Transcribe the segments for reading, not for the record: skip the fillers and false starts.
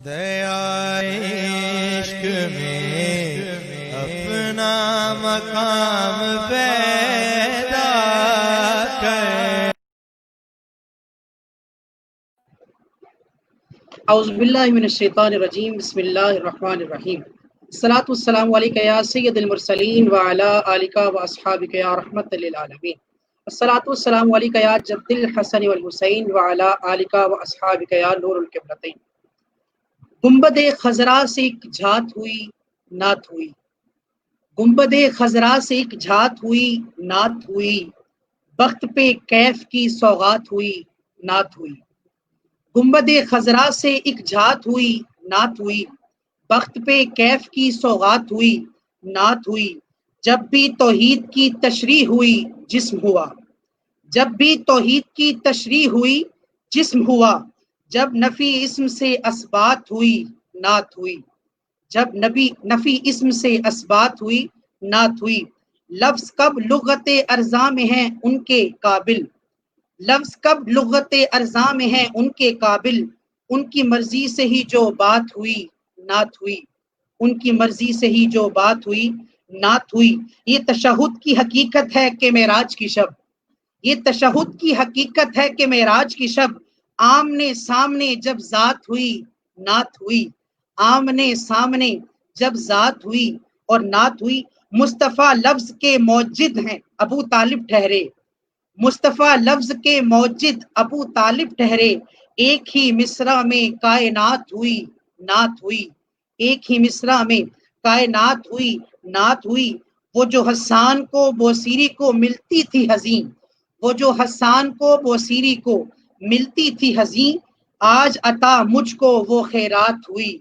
دیا عشق میں اپنا مقام پیدا کر۔ اعوذ باللہ من الشیطان الرجیم، بسم اللہ الرحمن الرحیم۔ الصلاۃ والسلام علیکہ یا سید المرسلین وعلی آلک واصحابک یا رحمت للعالمین۔ الصلاۃ والسلام علیکہ یا جد الحسن والحسین وعلی آلک واصحابک یا نور القبلتین۔ گنبد خضرا سے ایک جھات ہوئی نعت ہوئی، گنبد خضرا سے ایک جھات ہوئی نعت ہوئی، بخت پہ کیف کی سوغات ہوئی نعت ہوئی۔ گنبد خضرا سے ایک جھات ہوئی نعت ہوئی، بخت پہ کیف کی سوغات ہوئی نعت ہوئی۔ جب بھی توحید کی تشریح ہوئی جسم ہوا، جب بھی توحید کی تشریح ہوئی جسم ہوا، جب نفی اسم سے اثبات ہوئی نعت ہوئی، جب نفی اسم سے اثبات ہوئی نعت ہوئی۔ لفظ کب لغت ارزاں میں ہیں ان کے قابل، لفظ کب لغت ارزاں میں ہیں ان کے قابل، ان کی مرضی سے ہی جو بات ہوئی نعت ہوئی، ان کی مرضی سے ہی جو بات ہوئی نعت ہوئی۔ یہ تشہد کی حقیقت ہے کہ معراج کی شب، یہ تشہد کی حقیقت ہے کہ معراج کی شب، آمنے سامنے جب ذات ہوئی نعت ہوئی، آمنے سامنے جب ذات ہوئی اور نعت ہوئی۔ مصطفیٰ لفظ کے موجد ہیں ابو طالب ٹھہرے، مصطفیٰ لفظ کے موجد ابو طالب ٹھہرے، ایک ہی مصرع میں کائنات ہوئی نعت ہوئی، ایک ہی مصرع میں کائنات ہوئی نعت ہوئی۔ وہ جو حسان کو بوسیری کو ملتی تھی حزین، وہ جو حسان کو بوسیری کو ملتی تھی حزین، آج عطا مجھ کو وہ خیرات ہوئی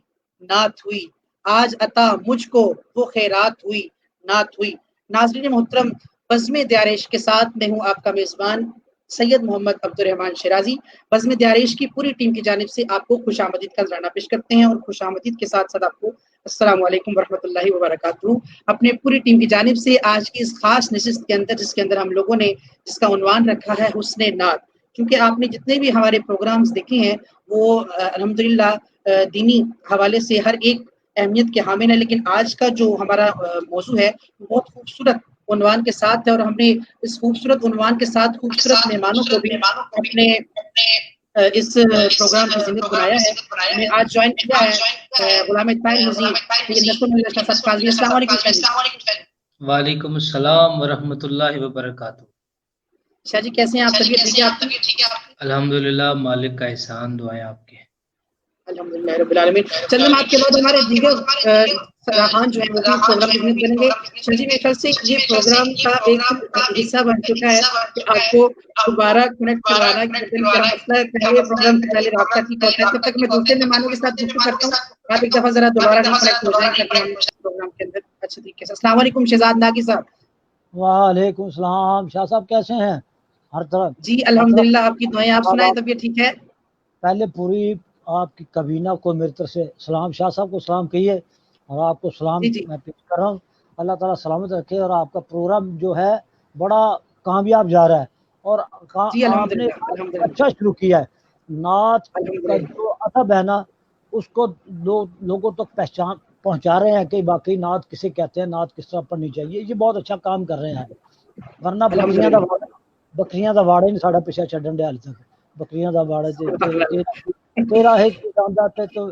نعت ہوئی، آج عطا مجھ کو وہ خیرات ہوئی نعت ہوئی۔ ناظرین محترم، بزم دیارش کے ساتھ میں ہوں آپ کا میزبان سید محمد عبد الرحمن شیرازی۔ بزم دیارش کی پوری ٹیم کی جانب سے آپ کو خوش آمدید کا نذرانہ پیش کرتے ہیں، اور خوش آمدید کے ساتھ ساتھ آپ کو السلام علیکم ورحمۃ اللہ وبرکاتہ۔ اپنے پوری ٹیم کی جانب سے آج کی اس خاص نشست کے اندر، جس کے اندر ہم لوگوں نے جس کا عنوان رکھا ہے حسن نعت، کیونکہ آپ نے جتنے بھی ہمارے پروگرامز دیکھے ہیں وہ الحمدللہ دینی حوالے سے ہر ایک اہمیت کے حامل ہے، لیکن آج کا جو ہمارا موضوع ہے بہت خوبصورت عنوان کے ساتھ ہے، اور ہم نے اس خوبصورت عنوان کے ساتھ خوبصورت مہمانوں کو بھی اپنے اس پروگرام کی زینت بنایا ہے۔ ہمیں آج جوائن کیا ہے غلام طاہر نذیر، السلام علیکم۔ وعلیکم السلام ورحمۃ اللہ وبرکاتہ۔ شاہ جی کیسے ہیں آپ؟ طبیعت ٹھیک ہے آپ کی؟ الحمدللہ، مالک کا احسان، دعائیں آپ کے۔ الحمدللہ رب العالمین۔ چلیں آپ کے بعد ہمارے دیگر صلاحان جو ہیں وہ بھی پروگرام کی خدمت کریں گے۔ شاہ جی میرے خیال سے یہ پروگرام کا ایک حصہ بن چکا ہے کہ آپ کو دوبارہ کنیکٹ کروانا، کیا مسئلہ ہے پہلے پروگرام سے پہلے رابطہ ٹھیک ہوتا ہے، تب تک میں دوسرے مہمانوں کے ساتھ گفتگو کرتا ہوں، آپ ایک دفعہ ذرا دوبارہ کنیکٹ ہو جائیں کرتے ہیں پروگرام کے اندر اچھے طریقے سے۔ السلام علیکم شہزاد ناگی صاحب۔ وعلیکم السلام، شاہ صاحب کیسے ہیں؟ ہر طرف جی الحمدللہ، آپ کی دعائیں، آپ سنائیں طبیعت ٹھیک ہے؟ پہلے پوری آپ کی کابینہ کو میری طرف سے سلام، شاہ صاحب کو سلام کہیے، اور آپ کو سلام میں پیش کر رہا ہوں۔ اللہ تعالیٰ سلامت رکھے، اور آپ کا پروگرام جو ہے بڑا کامیاب جا رہا ہے، اور آپ نے اچھا شروع کیا ہے۔ نعت کا جو ادب ہے نا، اس کو لوگوں تک پہنچا رہے ہیں کہ واقعی نعت کسے کہتے ہیں، نعت کس طرح پڑھنی چاہیے۔ یہ بہت اچھا کام کر رہے ہیں، ورنہ بکریاں دا واڑے نہیں ساڑا پیچھے چڈن دیا حال تک۔ بکریاں دا واڑا تیرا ہے تو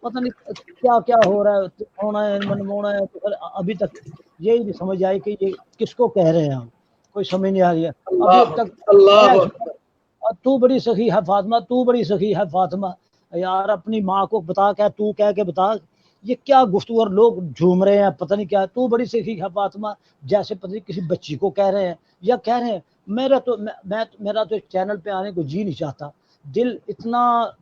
پتہ نہیں کیا کیا ہو رہا ہے، ہونا ہے منوانا ہے، تو ابھی تک یہی نہیں سمجھ آئی کہ یہ کس کو کہہ رہے ہیں ہم، کوئی سمجھ نہیں آ رہی ہے ابھی تک۔ تو بڑی سخی ہے فاطمہ، تو بڑی سخی ہے فاطمہ، یار اپنی ماں کو بتا، کہ تو کہہ کے بتا یہ کیا گفتگو، اور لوگ جھوم رہے ہیں پتہ نہیں کیا۔ تو بڑی سخی ہے فاطمہ جیسے پتہ نہیں کسی بچی کو کہہ رہے ہیں، یا کہہ رہے ہیں میرا تو ایک چینل پہ آنے کو جی نہیں چاہتا، دل اتنا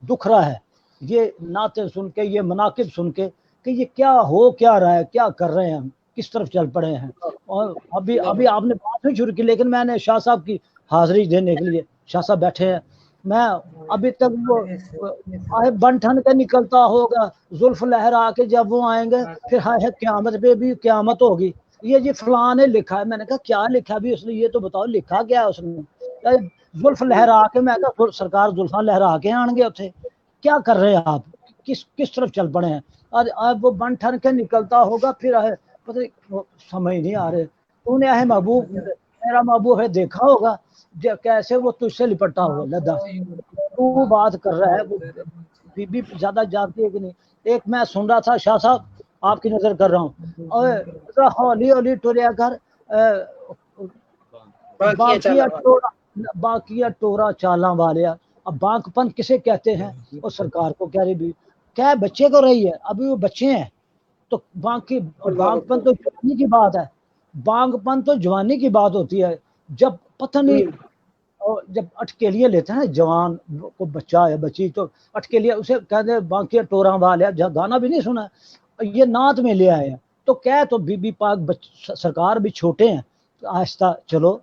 دکھ رہا ہے یہ نعتیں سن کے، یہ مناقب سن کے، کہ یہ کیا ہو کیا رہا ہے، کیا کر رہے ہیں ہم، کس طرف چل پڑے ہیں۔ اور ابھی آپ نے بات نہیں شروع کی، لیکن میں نے شاہ صاحب کی حاضری دینے کے لیے، شاہ صاحب بیٹھے ہیں، میں ابھی تک وہ بن ٹھن کے نکلتا ہوگا، زلف لہرا کے جب وہ آئیں گے پھر ہے قیامت پہ بھی قیامت ہوگی، یہ جی فلاں نے لکھا ہے۔ میں نے کہا کیا لکھا بھی اس نے، یہ تو بتاؤ لکھا کیا ہے اس نے۔ زلف لہرا کے، میں کہا سرکار زلفاں لہرا کے آن گے اتنے، کیا کر رہے ہیں آپ, کس طرف چل پڑے ہیں. اب وہ بن ٹھن کے نکلتا ہوگا پھر پتہ نہیں سمجھ نہیں آ رہے. تو نے محبوب میرا محبوب ہے دیکھا ہوگا کیسے وہ تجھ سے لپٹا ہوا لدا, تو بات کر رہا ہے. وہ بی بی زیادہ جانتی ہے کہ نہیں. ایک میں سن رہا تھا شاہ صاحب آپ کی نظر کر رہا ہوں, اور ہولی ہولی ٹوریا کر باقیہ ٹورا چالاں والیا. اب بانک پن کسے کہتے ہیں, اور سرکار کو کہہ رہی بھی کیا بچے کو رہی ہے, ابھی وہ بچے ہیں. تو بانک پن تو جوانی کی بات ہے, بانک پن تو جوانی کی بات ہوتی ہے. جب پتہ نہیں جب اٹکیلیے لیتے ہیں جوان کو, بچہ ہے بچی تو اٹکیلیے اسے کہتے ہیں بانکیہ ٹوراں والیا. گانا بھی نہیں سنا, یہ نعت میں لے آئے ہیں. تو کیا تو بی بی پاک سرکار بھی چھوٹے ہیں, آہستہ چلو.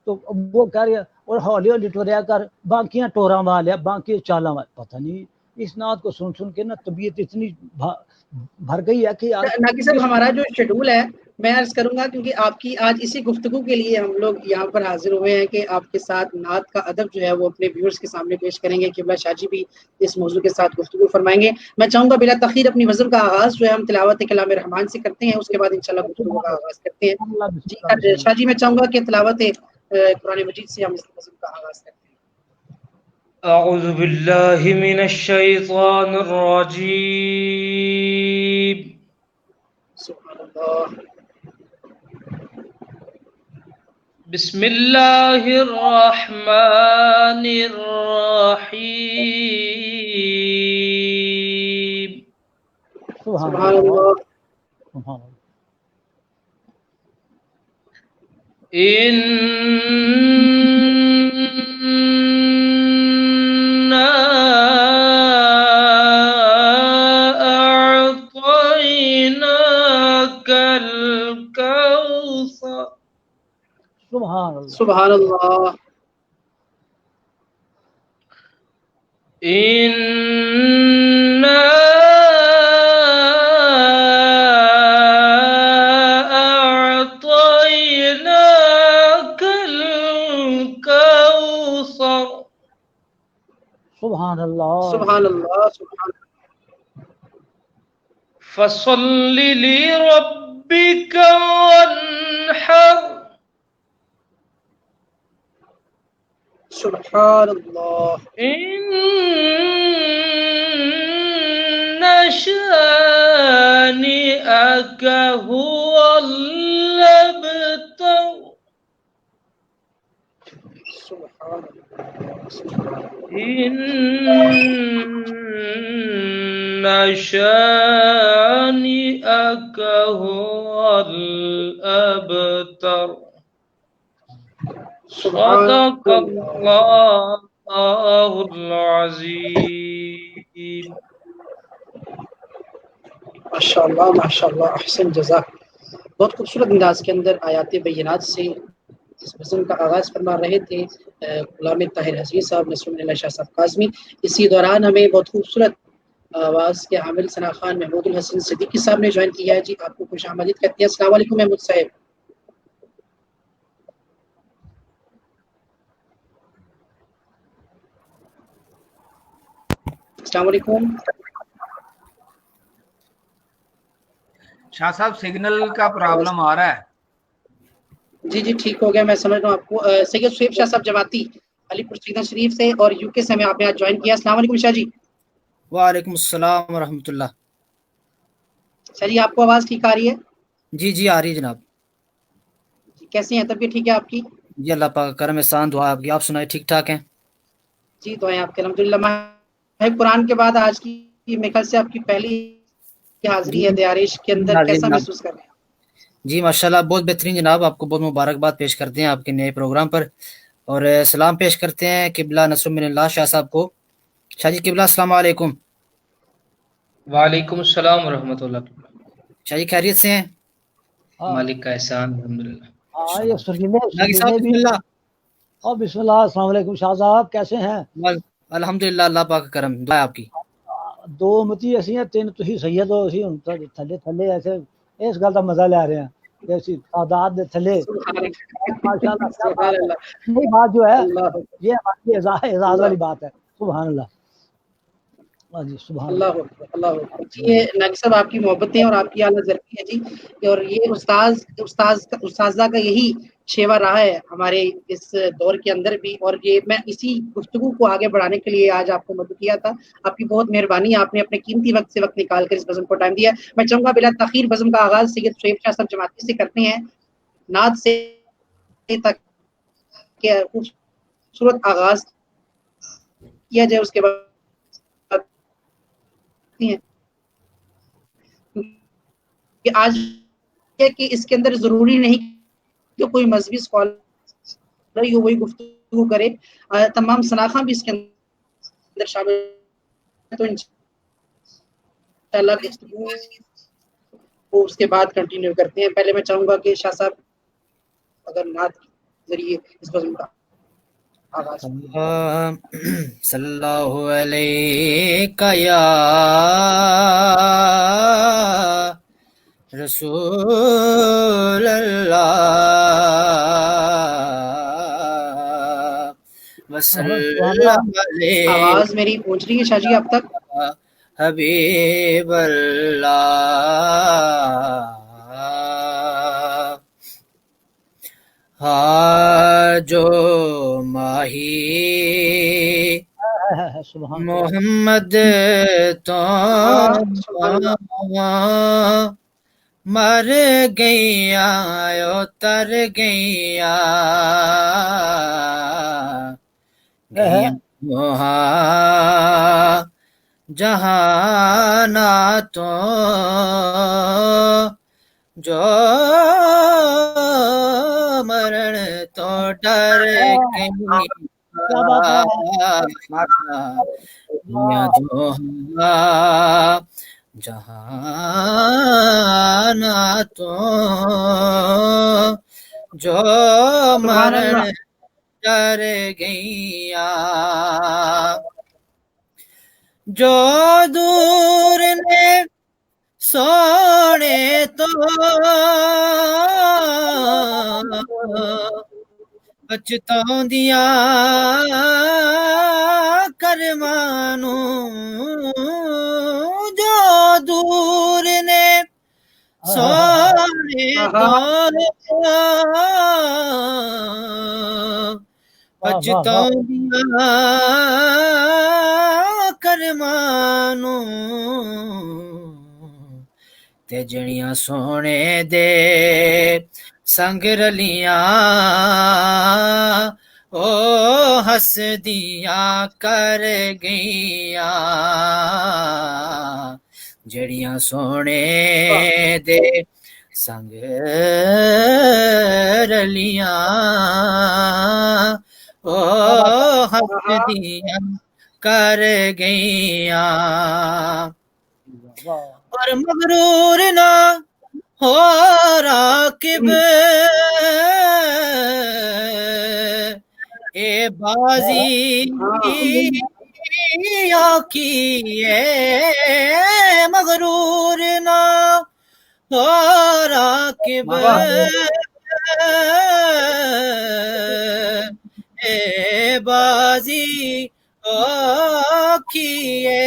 تو وہ کہہ رہی ہے اور ہولی ہولی ٹوریا کر بانکیاں ٹوراں والیا بانکی چالاں والیا. پتہ نہیں اس نعت کو سن کے نا طبیعت اتنی بھر گئی ہے کہ ناقص صاحب ہمارا جو شیڈول ہے میں عرض کروں گا, کیونکہ آپ کی آج اسی گفتگو کے لیے ہم لوگ یہاں پر حاضر ہوئے ہیں کہ آپ کے ساتھ نعت کا ادب جو ہے وہ اپنے ویورز کے سامنے پیش کریں گے. قبلہ شاہ جی بھی اس موضوع کے ساتھ گفتگو فرمائیں گے. میں چاہوں گا بلا تاخیر اپنی وزن کا آغاز جو ہے ہم تلاوت کلام رحمان سے کرتے ہیں, اس کے بعد انشاءاللہ گفتگو کا آغاز کرتے ہیں. جی شاہ جی میں چاہوں گا کہ تلاوت قرآن مجید سے ہم اس وزن کا آغاز کرتے ہیں. اعوذ باللہ من الشیطان الرجیم. سبحان اللہ. بسم اللہ الرحمن الرحیم. سبحان اللہ. إنا أعطيناك الكوثر. سبحان اللہ. سبحان اللہ. إنا أعطيناك الكوثر. سبحان اللہ. سبحان اللہ. سبحان اللہ. فصل لربك وانحر. سبحان اللہ. إن شانئك هو الأبتر. سبحان إن شانئك هو الأبتر. صدق اللہ العظیم. ماشاء اللہ ماشاء اللہ. احسن جزاک. بہت خوبصورت انداز کے اندر آیات بینات سے اس وزن کا آغاز فرما رہے تھے غلام طاہر حسین صاحب, نصر اللہ شاہ صاحب کاظمی. اسی دوران ہمیں بہت خوبصورت آواز کے حامل ثنا خان محمود الحسن صدیقی صاحب نے جوائن کیا ہے. جی آپ کو خوش آمدید کہتے ہیں. السلام علیکم محمود صاحب. السلام علیکم. شاہ صاحب سگنل کا پرابلم آ رہا ہے. جی جی ٹھیک ہو گیا, میں سمجھ رہا ہوں آپ کو. سید شعیب شاہ صاحب جماعتی علی پور سیدہ شریف سے اور یو کے سے ہمیں آپ نے آج جوائن کیا. السلام علیکم شاہ جی. وعلیکم السلام ورحمۃ اللہ. شاہ جی آپ کو آواز ٹھیک آ رہی ہے؟ جی جی آ رہی جناب. جی کیسی ہیں, طبیعت ٹھیک ہے آپ کی؟ جی اللہ پاک کرم احسان دعا آپ کی. آپ سنائیں ٹھیک ٹھاک ہیں؟ جی دعائیں آپ کے الحمدللہ. قرآن کے بعد آج کی میرے خیال سے آپ کی پہلی حاضری ہے دیارش کے اندر, کیسا محسوس کر رہے ہیں؟ جی ماشاءاللہ بہت بہترین جناب. آپ کو بہت مبارکباد پیش کرتے ہیں آپ کے نئے پروگرام پر, اور سلام پیش کرتے ہیں قبلہ نصر من اللہ شاہ صاحب کو. شاہ جی قبلہ السلام علیکم. وعلیکم السلام ورحمۃ اللہ. شاہ جی خیریت سے ہیں؟ مالک کا احسان الحمدللہ. یہ سرگینے بھی. اور بسم اللہ. السلام علیکم شاہ صاحب, کیسے ہیں؟ الحمدللہ اللہ پاک کا کرم دعا آپ کی. دو امتی ایسی ہیں, تین تھی سید ہو, اسی تھلے تھلے ایسے اس گل کا مزہ لے رہے ہیں ایسی تعداد دے تھلے. ماشاءاللہ یہ بات جو ہے یہ ہماری اعزاز والی بات ہے. سبحان اللہ. ہاں جی سبحان اللہ اکبر، اللہ اکبر جی. یہ ناقص صاحب آپ کی محبتیں اور آپ کی اعلیٰ ذرفی ہے جی. اور یہ استاذہ کا یہی شیوا رہا ہے ہمارے اس دور کے اندر بھی. اور یہ میں اسی گفتگو کو آگے بڑھانے کے لیے آج آپ کو مدعو کیا تھا. آپ کی بہت مہربانی، آپ نے اپنے قیمتی وقت سے وقت نکال کر اس بزم کو ٹائم دیا. میں چاہوں گا بلا تاخیر بزم کا آغاز سید شعیب شاہ صاحب جماعتی سے کرتے ہیں، نعت سے تک کہ خوبصورت آغاز کیا جائے. اس کے بعد کہ آج کہ اس کے اندر ضروری نہیں کہ کوئی مذہبی اسکالر ہی وہی گفتگو کرے، تمام شناخواں بھی اس کے اندر شامل ہیں. تو انشاءاللہ گفتگو کو اس کے بعد کنٹینیو کرتے ہیں. پہلے میں چاہوں گا کہ شاہ صاحب اگر نعت کے ذریعے اس بزم کا آغاز. صلی اللہ علیہ یا رسول اللہ وسلم علیہ آواز میری پہنچ رہی ہے شاہ جی آپ تک؟ حبیب اللہ. ہاں جو ماہی سبحان محمد تو مر گئیا اتر گئیا گئیا وہاں جہانا تو جو مرن تو ڈر گئی جہانا تو جو مرن ڈر گئیا جو دور نے سونے تو بچتوں دیا کرمانو جو دور نے سونے تو بچتوں دیا کرمانو تے جڑیاں سونے دے سنگ رلیاں او ہس دیا کر گئیاں جڑیاں سونے دے سنگ رلیاں او ہس دیا کر گئیاں اور مغرور نہ ہو راکب اے بازی آکیے مغرور نہ ہو راکب اے بازی آکیے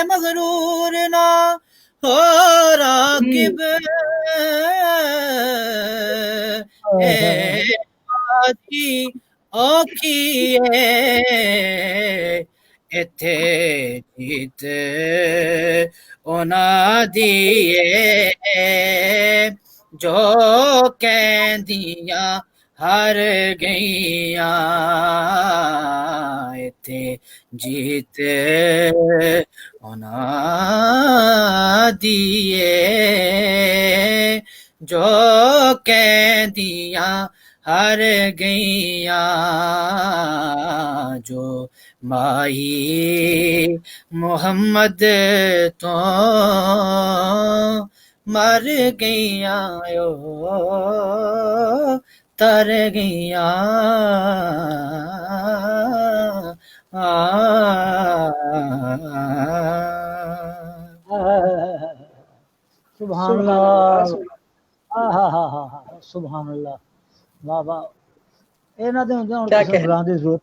مغرور نہ ہو راکب اے بازی آکیے ایتھے جیت اونا دیے جو کہندیاں ہر گئیاں ایتھے جیت اونا دیے جو کہندیاں ہر گئیاں جو ماہی محمد تو مر گئیاں تر گئیاں سبحان اللہ سبحان اللہ واہ واہ انہاں دے ہن کسم دی ضرورت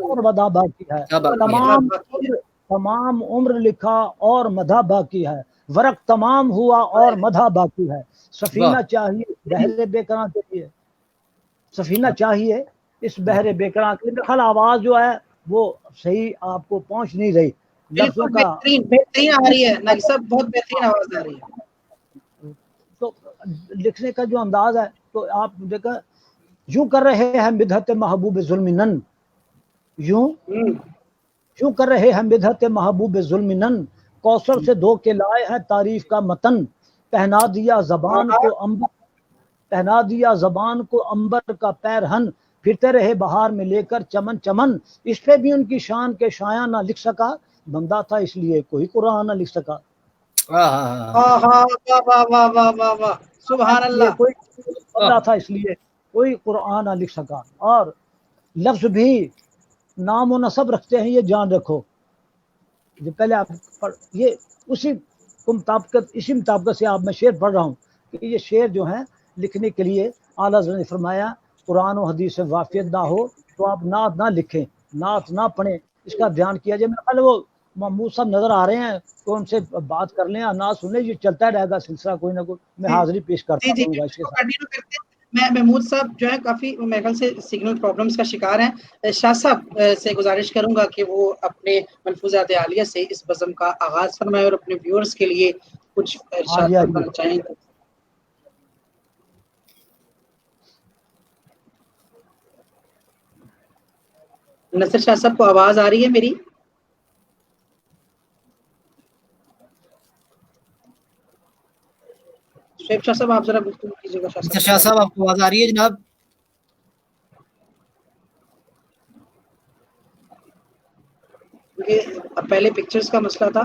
اور مدح باقی ہے، کیا باقی ہے؟ تمام عمر لکھا اور مدح باقی ہے، ورق تمام ہوا اور مدح باقی ہے، سفینہ واہ چاہیے بحر بے کراں کے لیے، سفینہ چاہیے اس بحر بے کراں کے لیے۔ میرے خیال آواز جو ہے وہ صحیح آپ کو پہنچ نہیں رہی لفظوں بالکل کا، بہترین آ رہی ہے ناقص صاحب، بہت بہترین آواز آ رہی ہے۔ تو لکھنے کا جو انداز ہے تو آپ دیکھیں، یوں کر رہے ہیں بدحت محبوب ظلم نن، یوں کر رہے ہیں بدحت محبوب ظلم نن، کوثر سے دھو کے لائے ہیں تعریف کا متن، پہنا دیا زبان کو عنبر، پہنا دیا زبان کو عنبر کا پیرہن، پھرتے رہے بہار میں لے کر چمن چمن، اس پہ بھی ان کی شان کے شایاں نہ لکھ سکا، بندہ تھا اس لیے کوئی قرآن نہ لکھ سکا، واہ واہ واہ واہ واہ واہ واہ، سبحان یہ اللہ۔ کوئی بندہ تھا اس لیے کوئی قرآن نہ لکھ سکا۔ اور لفظ بھی نام و نسب رکھتے ہیں، یہ جان رکھو، جو پہلے آپ یہ اسی مطابقت سے آپ میں شعر پڑھ رہا ہوں کہ یہ شعر جو ہیں لکھنے کے لیے اعلیٰ حضرت نے فرمایا قرآن و حدیث سے واقفیت نہ ہو تو آپ نعت نہ لکھیں، نعت نہ پڑھیں، اس کا دھیان کیا جائے۔ میرے خیال وہ محمود صاحب نظر آ رہے ہیں تو ان سے بات کر لیں، نعت سن لیں، یہ چلتا رہے گا سلسلہ کوئی نہ کوئی، میں حاضری پیش کرتا جی رہوں گا اس کے ساتھ۔ کنٹینیو کرتے ہیں۔ میں محمود صاحب جو ہے کافی میرے خیال سے سگنل پرابلمس کا شکار ہیں، شاہ صاحب سے گزارش کروں گا کہ وہ اپنے ملفوظات عالیہ سے اس بزم کا آغاز فرمائے اور اپنے ویورز کے لیے کچھ ارشاد کرنا چاہیں گے۔ نصر شاہ صاحب کو آواز آ رہی ہے میری؟ شعیب شاہ صاحب آپ ذرا گفتگو کیجیے گا۔ شاہ صاحب آپ کو آواز آ رہی ہے جناب؟ یہ پہلے پکچرز کا مسئلہ تھا،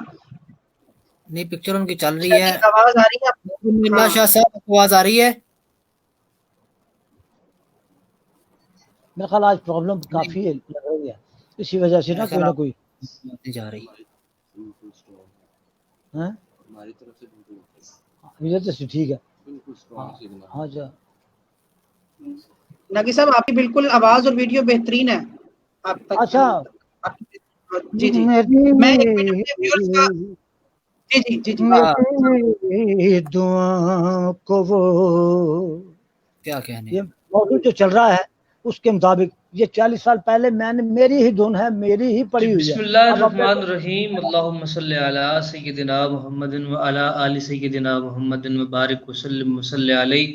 نہیں پکچر ان کی چل رہی ہے۔ آواز آ رہی ہے؟ اللہ شاہ صاحب آپ کو آواز آ رہی ہے؟ میرے خیال آج پرابلم کافی لگ رہی ہے، اسی وجہ سے نا کوئی نہ کوئی جا رہی ہماری طرف سے ٹھیک ہے۔ ہاں جا ناقص صاحب آپ کی بالکل آواز اور ویڈیو بہترین ہے آپ تک۔ اچھا جی جی میں ایک منٹ کے ویورز کا جی میری دعا کو وہ کیا کہنے، یہ موضوع جو چل رہا ہے اس کے مطابق یہ 40 سال پہلے میں نے میری ہی دھن ہے، میری ہی پڑی ہوئی ہے۔ بسم اللہ الرحمن الرحیم، اللہم صلی علی سیدنا محمد و علی آل سیدنا محمد وبارک وسلم وصلی علیہ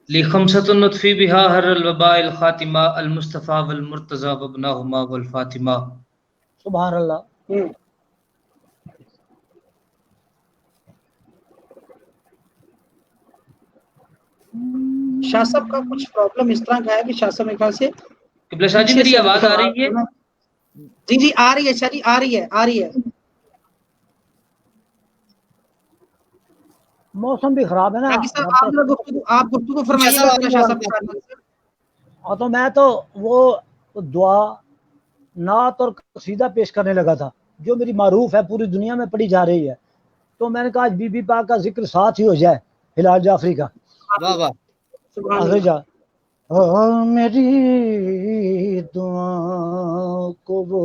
لخمسۃ نطفی بہا ہر الوباء الخاتمہ المصطفیٰ والمرتضی وابناہما والفاطمہ۔ سبحان اللہ۔ شاہ صاحب کا کچھ پرابلم اس طرح کا ہے کہ شاہ صاحب میرے خیال سے قبلہ شاہ جی میری آواز آ رہی ہے؟ جی آ رہی ہے شاہ جی، آ رہی ہے۔ موسم بھی خراب ہے نا، آپ گفتگو فرمائیے گا شاہ صاحب کے ساتھ۔ اور تو میں تو وہ دعا نعت اور قصیدہ پیش کرنے لگا تھا جو میری معروف ہے، پوری دنیا میں پڑھی جا رہی ہے، تو میں نے کہا آج بی بی پاک کا ذکر ساتھ ہی ہو جائے، ہلال جعفری کا۔ واہ واہ، آخر جا میری دعا کو وہ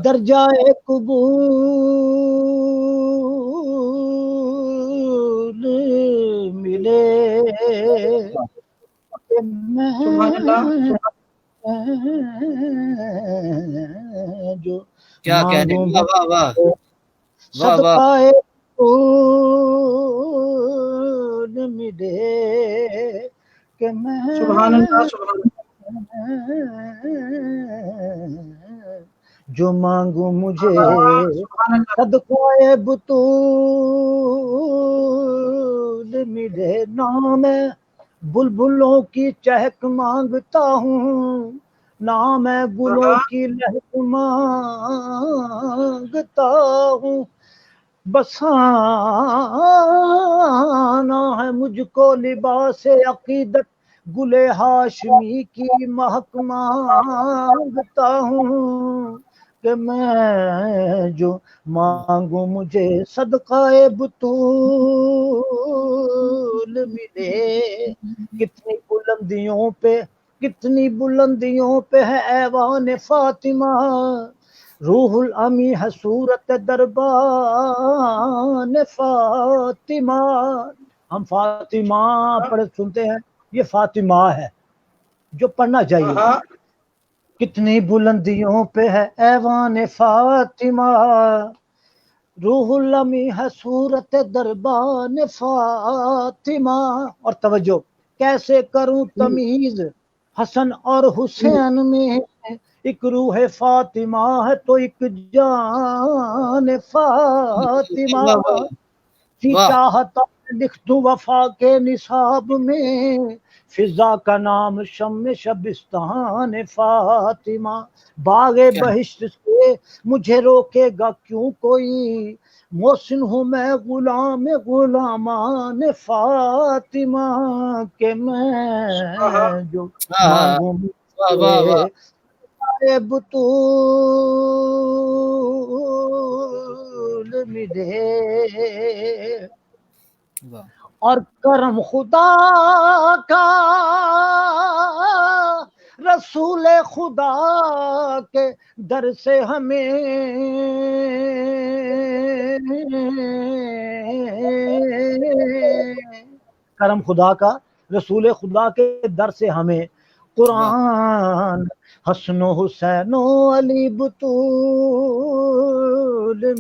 درجہ قبول ملے کہ میں جو کیا کہنے، واہ واہ واہ صدقہ قبول ملے کہ میں جو مانگوں مجھے صدقہ بطول ملے، نام بلبلوں کی چہک مانگتا ہوں، نام گلوں کی لہک مانگتا ہوں، بسانا ہے مجھ کو لباس عقیدت، گل ہاشمی کی مہک مانگتا ہوں کہ میں جو مانگوں مجھے صدقہ بطول ملے۔ کتنی بلندیوں پہ کتنی بلندیوں پہ ہے ایوان فاطمہ، روح الامی ہے صورت دربان فاطمہ. ہم فاطمہ پڑھ سنتے ہیں، یہ فاطمہ ہے جو پڑھنا چاہیے. کتنی بلندیوں پہ ہے ایوان فاطمہ، روح الامی ہے صورت دربان فاطمہ. اور توجہ، کیسے کروں تمیز حسن اور حسین میں، ایک روح فاطمہ ہے تو ایک جان فاطمہ. سی چاہتا لکھ دوں وفا کے نصاب میں، فضا کا نام شم شبستان فاطمہ. باغ بہشت سے مجھے روکے گا کیوں کوئی، محسن ہوں میں غلام غلامان فاطمہ، کہ میں جو مانگوں بطول ملے، اور کرم خدا کا رسول خدا کے در سے ہمیں، کرم خدا کا رسول خدا کے در سے ہمیں، قرآن حسن و حسین و علی بطول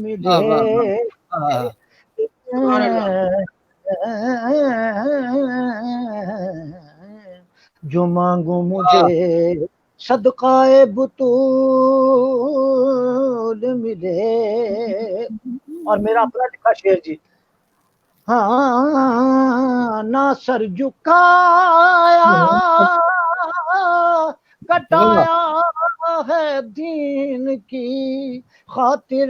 ملے، جو مانگوں مجھے صدقہ بطول ملے. اور میرا اپنا لکھا شعر جی، ہاں نہ سر جھکایا کٹایا ہے دین کی خاطر،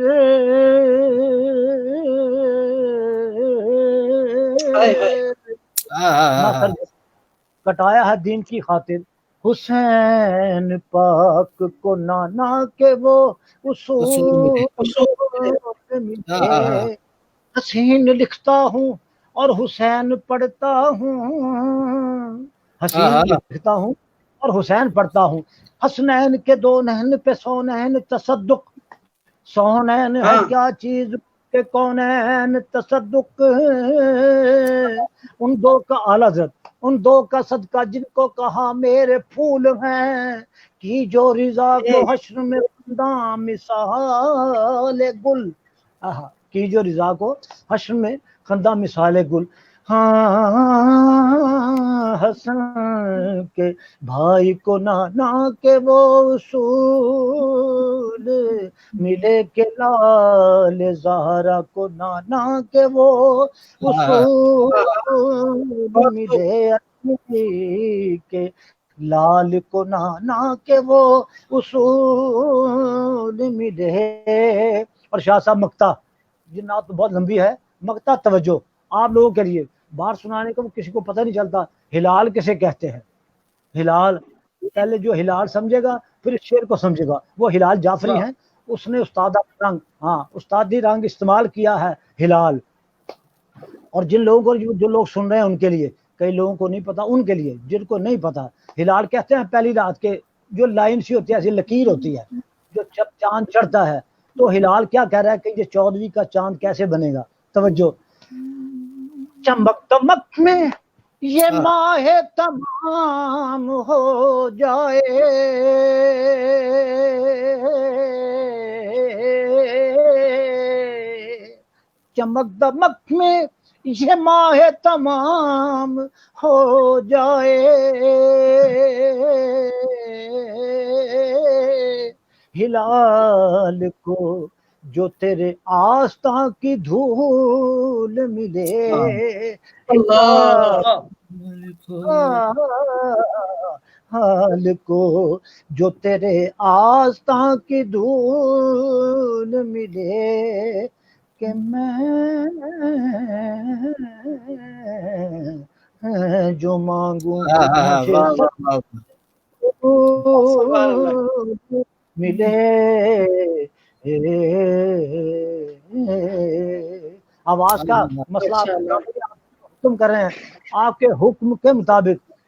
کٹایا ہے دین کی خاطر، حسین پاک کو نانا کے وہ اصول ملے. حسین لکھتا ہوں اور حسین پڑھتا ہوں، حسین لکھتا ہوں اور حسین پڑھتا ہوں، حسنین کے دو نہن پہ سونین تصدق، سونین ہے کیا چیز کہ کونین تصدق، ان دو کا اعلیٰ حضرت، ان دو کا صدقہ جن کو کہا میرے پھول ہیں، کی جو رضا کو حشر میں خنداں مثال گل، کی جو رضا کو حشر میں خنداں مثال گل. ہاں حسن کے بھائی کو نانا کے وہ اصول ملے، کہ لال زہرا کو نانا کے وہ اصول ملے، کہ لال کو نانا کے وہ اصول ملے. اور شاہ صاحب مکتا، یہ نعت تو بہت لمبی ہے، مکتا توجہ آپ لوگوں کے لیے بار سنانے کا کسی کو پتہ نہیں چلتا. ہلال کسے کہتے ہیں؟ ہلال، پہلے جو ہلال سمجھے گا پھر اس شعر کو سمجھے گا، وہ ہلال جعفری ہیں، اس نے استادہ رنگ، استادی رنگ استعمال کیا ہے ہلال. اور جن لوگوں کو، جو لوگ سن رہے ہیں ان کے لیے، کئی لوگوں کو نہیں پتا، ان کے لیے جن کو نہیں پتا، ہلال کہتے ہیں پہلی رات کے جو لائن سی ہوتی ہے، ایسی لکیر ہوتی ہے، جو جب چاند چڑھتا ہے تو ہلال کیا کہہ رہا ہے کہ یہ 14ویں کا چاند کیسے بنے گا. توجہ، چمک دمک میں یہ ماہ تمام ہو جائے، چمک دمک میں یہ ماہ تمام ہو جائے، ہلال کو جو تیرے آستاں کی دھول ملے، حال کو جو تیرے آستاں کی دھول ملے، کہ میں جو مانگوں ملے. آواز کا مسئلہ حکم کر رہے ہیں، آپ کے حکم کے مطابق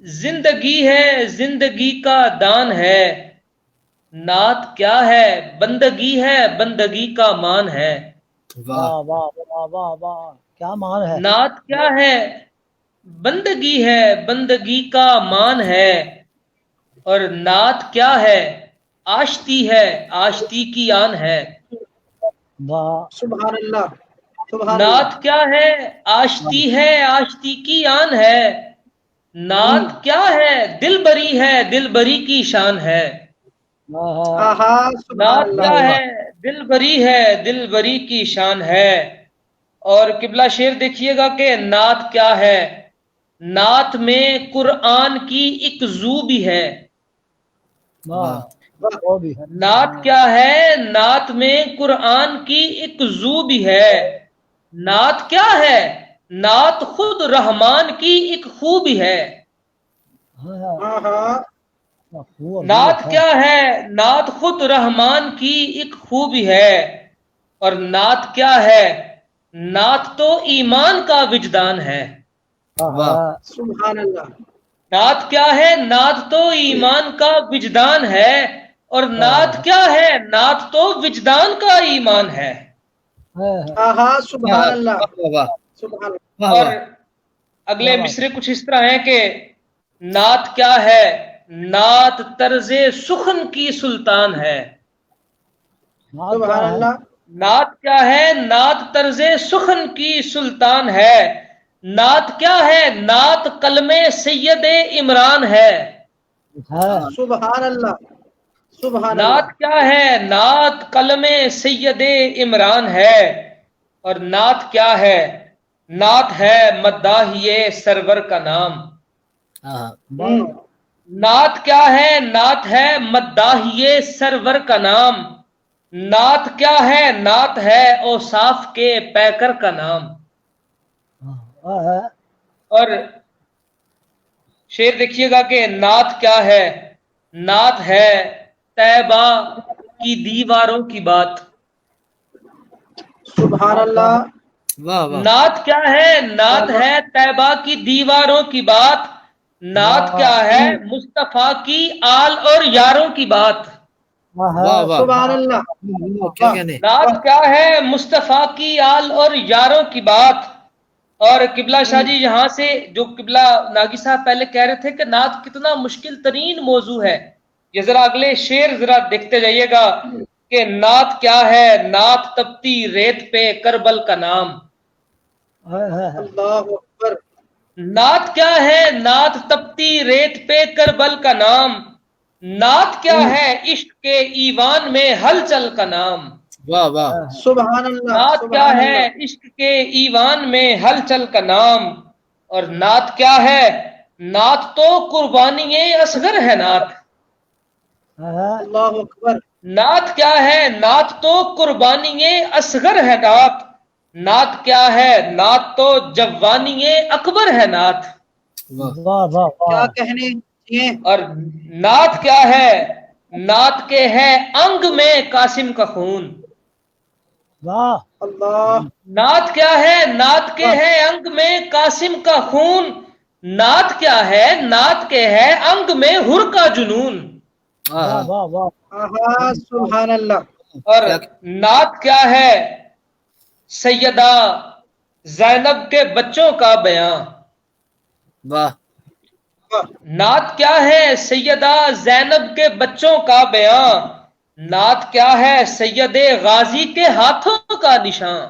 زندگی ہے زندگی کا دان ہے، نعت کیا ہے بندگی ہے بندگی کا مان ہے۔ واہ واہ واہ واہ واہ واہ، کیا مان ہے۔ نعت کیا ہے بندگی ہے بندگی کا مان ہے، اور نعت کیا ہے آشتی ہے آشتی کی آن ہے۔ واہ سبحان اللہ، سبحان اللہ۔ نعت کیا ہے آشتی ہے آشتی کی آن ہے، نعت کیا ہے دل بری کی شان ہے۔ واہ، آہا سبحان نعت اللہ۔ کیا ہے دل بری کی شان ہے۔ اور قبلہ شعر دیکھیے گا کہ نعت کیا ہے، نعت میں قرآن کی ایک زو بھی ہے۔ واہ، وہ بھی ہے۔ نعت کیا ہے نعت میں قرآن کی ایک زو بھی ہے، نعت کیا ہے نعت خود رحمان کی ایک خوبی ہے۔ آہا نعت کیا ہے نعت خود رحمان کی ایک خوبی ہے، اور نعت کیا ہے نعت تو ایمان کا وجدان ہے۔ واہ، سبحان اللہ۔ نعت کیا ہے نعت تو ایمان کا وجدان ہے، اور نعت کیا ہے نعت تو وجدان کا ایمان ہے۔ آہا سبحان اللہ، واہ واہ سبحان اللہ۔ واہ اور واہ اگلے مصرے کچھ اس طرح ہیں کہ نعت کیا ہے نعت طرز سخن کی سلطان ہے۔ سبحان اللہ۔ نعت کیا ہے نعت طرز سخن کی سلطان ہے، نعت کیا ہے نعت کلم سید عمران ہے۔ سبحان اللہ، سبحان نعت اللہ۔ کیا ہے نعت کلم سید عمران ہے، اور نعت کیا ہے نعت ہے مداحیے سرور کا نام۔ نعت کیا ہے نعت ہے مداحیے سرور کا نام، نعت کیا ہے نعت ہے اوصاف کے پیکر کا نام۔ اور شعر دیکھیے گا کہ نعت کیا ہے نعت ہے طیبہ کی دیواروں کی بات۔ سبحان اللہ۔ واہ واہ نعت کیا ہے نعت ہے طیبہ کی دیواروں کی بات، نعت کیا ہے مصطفیٰ کی آل اور یاروں کی بات۔ واہ واہ سبحان اللہ۔ کیا کہنے نعت کیا ہے مصطفیٰ کی آل اور یاروں کی بات۔ اور قبلہ شاہ جی یہاں سے جو قبلہ ناگی صاحب پہلے کہہ رہے تھے کہ نعت کتنا مشکل ترین موضوع ہے، یہ ذرا اگلے شعر ذرا دیکھتے جائیے گا کہ نعت کیا ہے نعت تپتی ریت پہ کربل کا نام۔ اللہ اکبر۔ نعت کیا ہے نعت تپتی ریت پہ کربل کا نام، نعت کیا ہے عشق کے ایوان میں ہلچل کا نام۔ واہ واہ سبحان اللہ، نعت کیا سبحان ہے اللہ۔ عشق کے ایوان میں ہلچل کا نام، اور نعت کیا ہے نعت تو قربانی اصغر ہے نعت۔ اللہ اکبر۔ نعت کیا ہے نعت تو قربانی اصغر ہے نعت، نعت کیا ہے نعت تو جوانی اکبر ہے نعت۔ کیا کہنے چاہیے۔ اور نعت کیا ہے نعت کے ہے انگ میں قاسم کا خون۔ اللہ۔ نعت کیا ہے نعت کے ہے انگ میں قاسم کا خون، نعت کیا ہے نعت کے ہے انگ میں حر کا جنون۔ آہا سبحان اللہ۔ اور نعت کیا ہے سیدہ زینب کے بچوں کا بیان۔ واہ نعت کیا ہے سیدہ زینب کے بچوں کا بیان، نعت کیا ہے سید غازی کے ہاتھوں کا نشان۔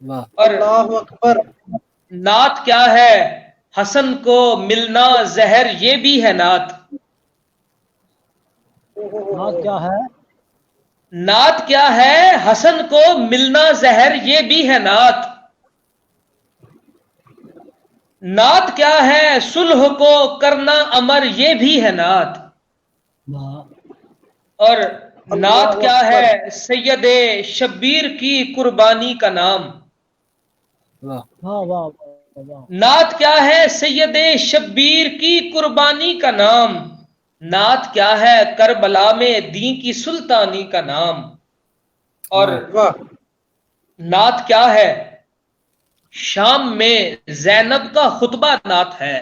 واہ اور اللہ اکبر۔ نعت کیا ہے حسن کو ملنا زہر یہ بھی ہے نعت۔ کیا ہے نعت کیا ہے حسن کو ملنا زہر یہ بھی ہے نعت۔ نعت کیا ہے صلح کو کرنا امر یہ بھی ہے نعت۔ اور نعت کیا ہے سید شبیر کی قربانی کا نام۔ نعت کیا ہے سید شبیر کی قربانی کا نام، نعت کیا ہے کربلا میں دین کی سلطانی کا نام۔ اور نعت کیا ہے شام میں زینب کا خطبہ نعت ہے۔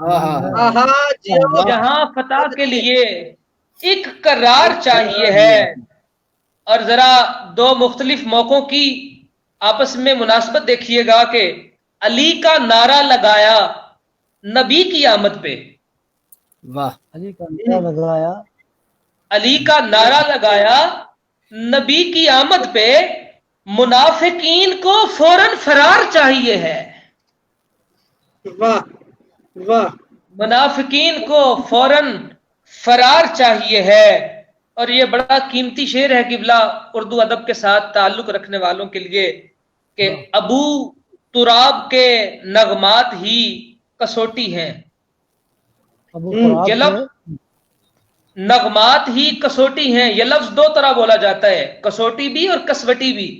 آہا جیو جہاں فتح کے لیے ایک قرار چاہیے ہے. اور ذرا دو مختلف موقعوں کی آپس میں مناسبت دیکھیے گا کہ علی کا نعرہ لگایا نبی کی آمد پہ. واہ. علی کا نعرہ لگایا، علی کا نعرہ لگایا نبی کی آمد پہ، منافقین کو فوراً فرار چاہیے ہے. واہ واہ منافقین کو فوراً فرار چاہیے ہے. اور یہ بڑا قیمتی شعر ہے قبلہ اردو ادب کے ساتھ تعلق رکھنے والوں کے لیے کہ ابو تراب کے نغمات ہی کسوٹی ہیں. ابو تراب یہ کے لفظ نغمات ہی کسوٹی ہیں، یہ لفظ دو طرح بولا جاتا ہے، کسوٹی بھی اور کسوٹی بھی.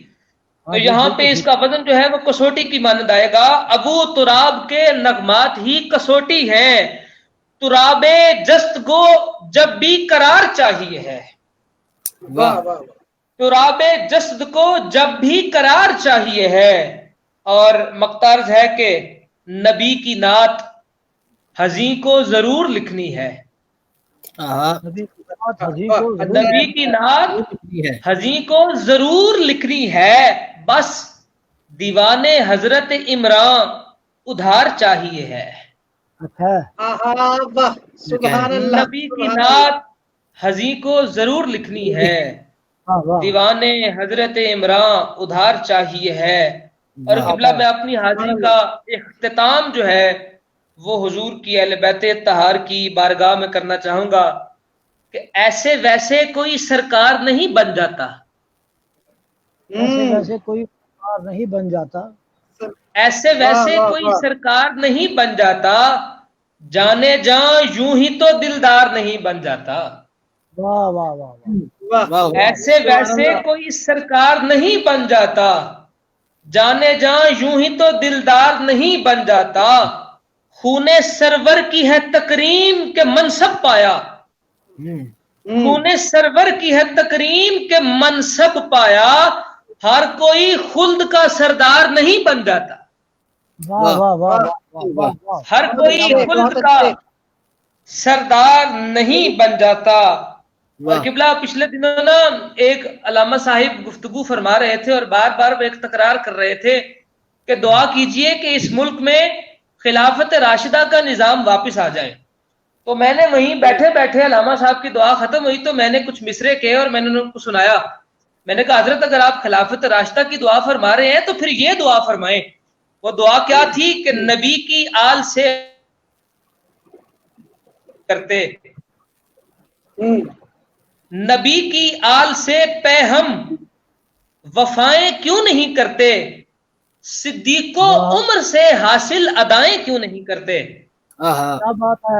تو یہاں پہ اس کا وزن جو ہے وہ کسوٹی کی مانند آئے گا. ابو تراب کے نغمات ہی کسوٹی ہیں، تراب جست کو جب بھی قرار چاہیے ہے. واہ واہ تراب جسد کو جب بھی قرار چاہیے ہے. اور مقترض ہے کہ نبی کی نعت حزیں کو ضرور لکھنی ہے. نبی کی بات حضی کو ضرور نبی کی نعت حزیں کو ضرور لکھنی ہے، بس دیوان حضرت عمران ادھار چاہیے ہے. اچھا آہا واہ سبحان اللہ نبی کی نعت حزیں کو ضرور لکھنی ہے، واہ واہ دیوان حضرت عمران ادھار چاہیے ہے. اور قبلہ میں اپنی حاضری کا اختتام جو ہے وہ حضور کی اہل بیت طہار کی بارگاہ میں کرنا چاہوں گا کہ ایسے ویسے کوئی سرکار نہیں بن جاتا. ایسے ویسے کوئی کار نہیں بن جاتا، ایسے ویسے کوئی سرکار نہیں بن جاتا، جانے جاں یوں ہی تو دلدار نہیں بن جاتا. واہ واہ واہ واہ واہ ایسے ویسے کوئی سرکار نہیں بن جاتا، جانے جاں یوں ہی تو دلدار نہیں بن جاتا. خون سرور کی ہے تکریم کے منصب پایا، خون سرور کی ہے تکریم کے منصب پایا، ہر کوئی خلد کا سردار نہیں بن جاتا. واہ واہ واہ واہ واہ ہر کوئی خلد کا سردار نہیں بن جاتا. اور قبلہ پچھلے دنوں نا ایک علامہ صاحب گفتگو فرما رہے تھے اور بار بار ایک تکرار کر رہے تھے کہ دعا کیجئے کہ اس ملک میں خلافت راشدہ کا نظام واپس آ جائے. تو میں نے وہیں بیٹھے بیٹھے علامہ صاحب کی دعا ختم ہوئی تو میں نے کچھ مصرے کہے اور میں نے ان کو سنایا. میں نے کہا حضرت اگر آپ خلافت راشدہ کی دعا فرما رہے ہیں تو پھر یہ دعا فرمائیں. وہ دعا کیا تھی کہ نبی کی آل سے کرتے، نبی کی آل سے پہ ہم وفائیں کیوں نہیں کرتے، صدیق و عمر سے حاصل ادائیں کیوں نہیں کرتے. کیا بات ہے،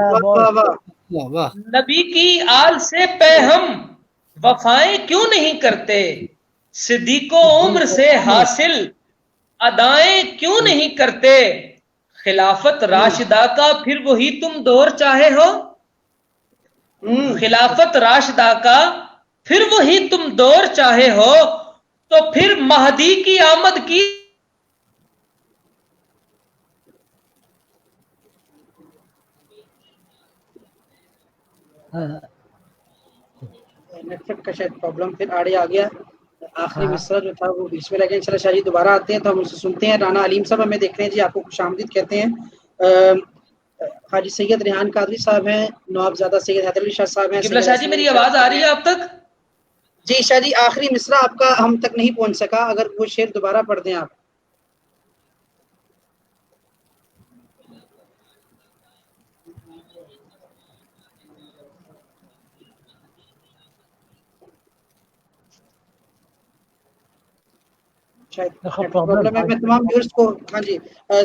نبی کی آل سے پہ ہم وفائیں کیوں نہیں کرتے، صدیق و عمر سے حاصل ادائیں کیوں نہیں کرتے. خلافت راشدہ کا پھر وہی تم دور چاہے ہو، خلافت راشدہ کا پھر وہی تم دور چاہے ہو، تو پھر مہدی کی آمد کی نیٹ ورک کا شاید پرابلم پھر آڑے آ گیا. آخری مصرع جو تھا وہ بیچ میں لگے. انشاءاللہ شاہ جی دوبارہ آتے ہیں تو ہم اسے سنتے ہیں. رانا علیم صاحب ہمیں دیکھ رہے ہیں جی، آپ کو خوش آمدید کہتے ہیں. حاجی سید ریحان قادری صاحب ہیں، نواب زادہ سید حیدر علی شاہ صاحب ہیں. قبلہ شاہ جی میری آواز آ رہی ہے اب تک؟ جی شاہ جی آخری مصرع آپ کا ہم تک نہیں پہنچ سکا، اگر وہ شعر دوبارہ پڑھ دیں آپ. پرابلم ہے. میں تمام ویورز کو ہاں جی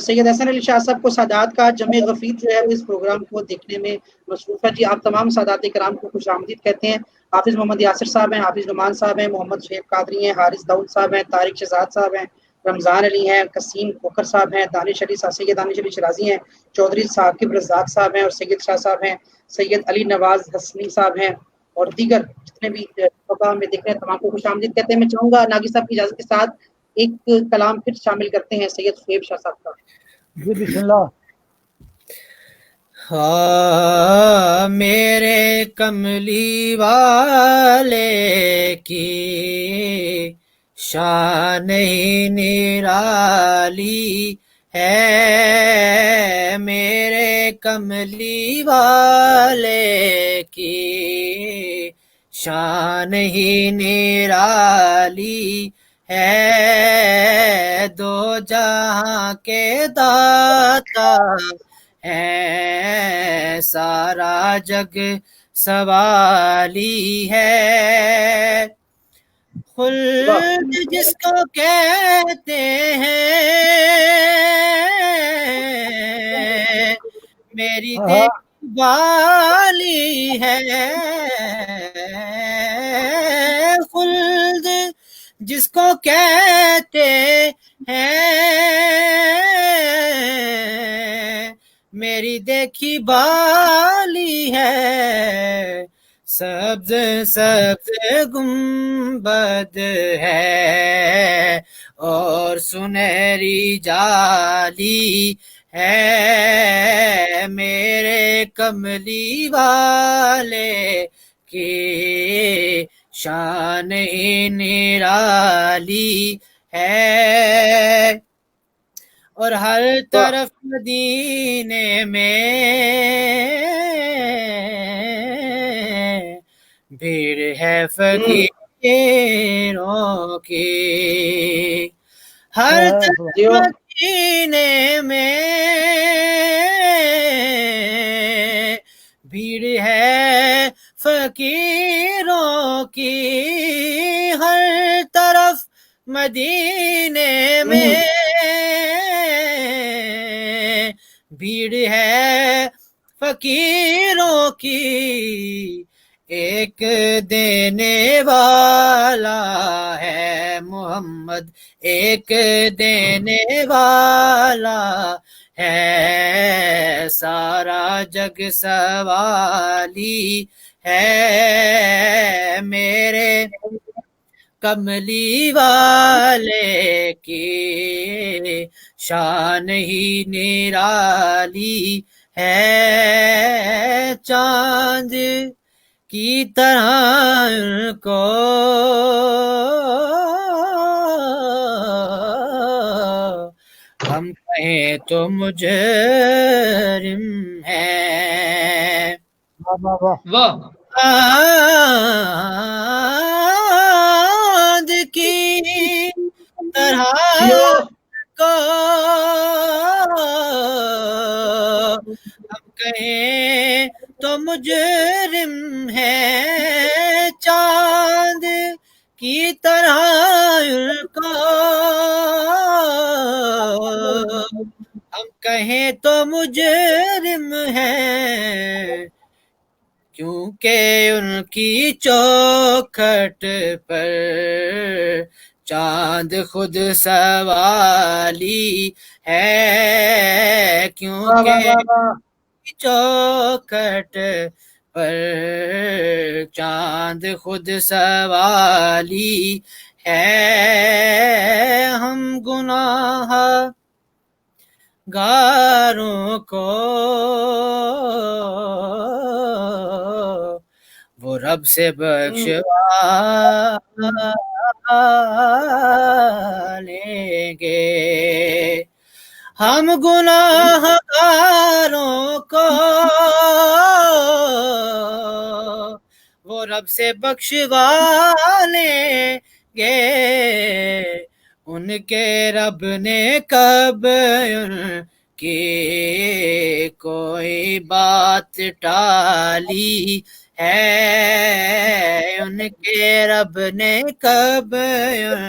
سید حسن علی شاہ صاحب کو سادات کا جمع غفیر جو ہے اس پروگرام کو دیکھنے میں مصروف ہے جی. آپ تمام سادات کرام کو خوش آمدید کہتے ہیں. حافظ محمد یاسر صاحب ہیں، حافظ نعمان صاحب ہیں، محمد شیخ قادری ہیں، حارث داؤد صاحب ہیں، طارق شہزاد صاحب ہیں، رمضان علی ہیں، قسیم کوکر صاحب ہیں، دانش علی سید دانش علی شرازی ہیں، چودھری ثاقب رزاق صاحب ہیں اور سید شاہ صاحب ہیں، سید علی نواز حسنی صاحب ہیں اور دیگر جتنے بھی پروگرام میں دیکھ رہے ہیں تمام کو خوش آمدید کہتے ہیں. میں چاہوں گا ناگی صاحب کی اجازت کے ساتھ ایک کلام پھر شامل کرتے ہیں سید شعیب شاہ صاحب کا. جی بسم اللہ. ہاں میرے کملی والے کی شان ہی نرالی ہے، میرے کملی والے کی شان ہی نرالی ہے، دو جہاں کے داتا ہے، سارا جگ سوالی ہے، خلد جس کو کہتے ہیں میری دیکھ والی ہے، خلد جس کو کہتے ہیں میری دیکھی بالی ہے، سبز سبز گنبد ہے اور سنہری جالی ہے، میرے کملی والے کی شان نرالی ہے، اور ہر طرف مدینے میں بھیڑ ہے فقیروں کی، ہر طرف مدینے میں بھیڑ ہے فقیروں کی، ہر طرف مدینے میں بھیڑ ہے فقیروں کی، ایک دینے والا ہے محمد، ایک دینے والا ہے، سارا جگ سوالی ہے، میرے کملی والے کی شان ہی نرالی ہے، چاند کی طرح کو ہم کہیں تو مجرم ہیں، واہ چاند کی طرح کو ہم کہیں تو مجرم ہے، چاند کی طرح کو ہم کہیں تو مجرم ہے، کیونکہ ان کی چوکھٹ پر چاند خود سوالی ہے، کیونکہ چوکھٹ پر چاند خود سوالی ہے، ہم گناہ گاروں کو وہ رب سے بخشوا لیں گے، ہم گناہ گاروں کو وہ رب سے بخشوا لیں گے، ان کے رب نے کب ان کی کوئی بات ٹالی ہے، ان کے رب نے کب ان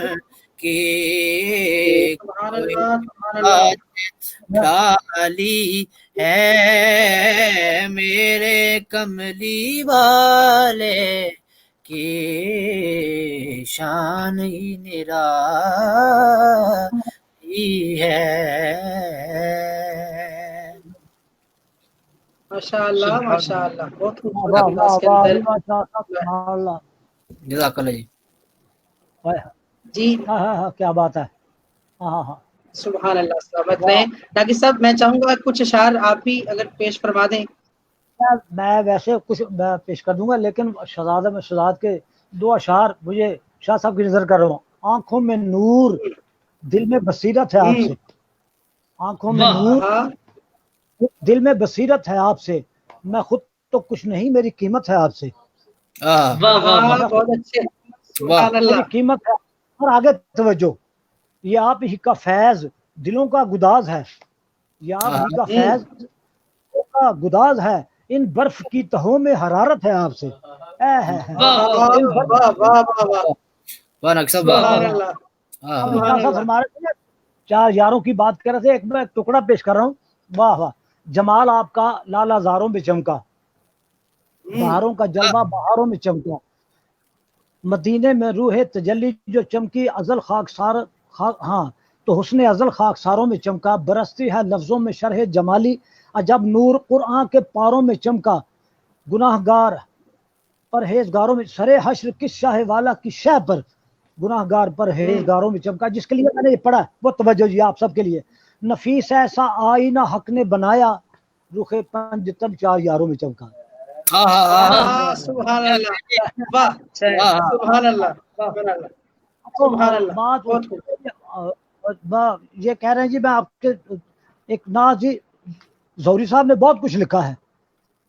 کی کوئی بات ٹالی ہے، میرے کملی والے کی شان ہی نرالی ہے۔ ماشاءاللہ ماشاءاللہ، بہت خوبصورت انداز کے اندر جزاک اللہ جی۔ جی ہاں کیا بات ہے، ہاں سبحان اللہ، سلامت رہیں ناقص صاحب. میں چاہوں گا کچھ اشعار آپ بھی اگر پیش فرما دیں. میں ویسے کچھ میں پیش کر دوں گا، لیکن شہزاد کے 2 اشعار مجھے شاہ صاحب کی نظر کر رہا ہوں. آنکھوں میں نور دل میں بصیرت ہے آپ سے، آنکھوں میں نور دل میں بصیرت ہے آپ سے، میں خود تو کچھ نہیں میری قیمت ہے آپ سے. بہت اچھے، سبحان اللہ. میری قیمت ہے. اور آگے توجہ، یہ آپ ہی کا فیض دلوں کا گداز ہے، یہ آپ ہی کا فیض دلوں کا گداز ہے، ان برف کی تہوں میں حرارت ہے آپ سے. فرما رہے تھے 4 یاروں کی بات کر رہے تھے، ایک میں ٹکڑا پیش کر رہا ہوں. واہ واہ، جمال آپ کا لالا زاروں میں چمکا، بہاروں کا جلوہ بہاروں میں چمکا، مدینے میں روح تجلی جو چمکی ازل خاکسار ہاں تو حسن ازل خاکساروں میں چمکا، برستی ہے لفظوں میں شرح جمالی عجب نور قرآن کے پاروں میں چمکا، گناہ گار پرہیزگاروں میں سرے حشر کس شاہ والا کی شہ پر، گناہ گار پرہیزگاروں میں چمکا. جس کے لیے میں نے یہ پڑھا وہ توجہ جی آپ سب کے لیے. نفیس ایسا آئینہ حق نے بنایا، رخ پنجتن 4 یاروں میں چمکا. سبحان اللہ، واہ سبحان اللہ، سبحان اللہ. یہ کہہ رہے ہیں جی، میں آپ کے ایک ناز جی زہری صاحب نے بہت کچھ لکھا ہے،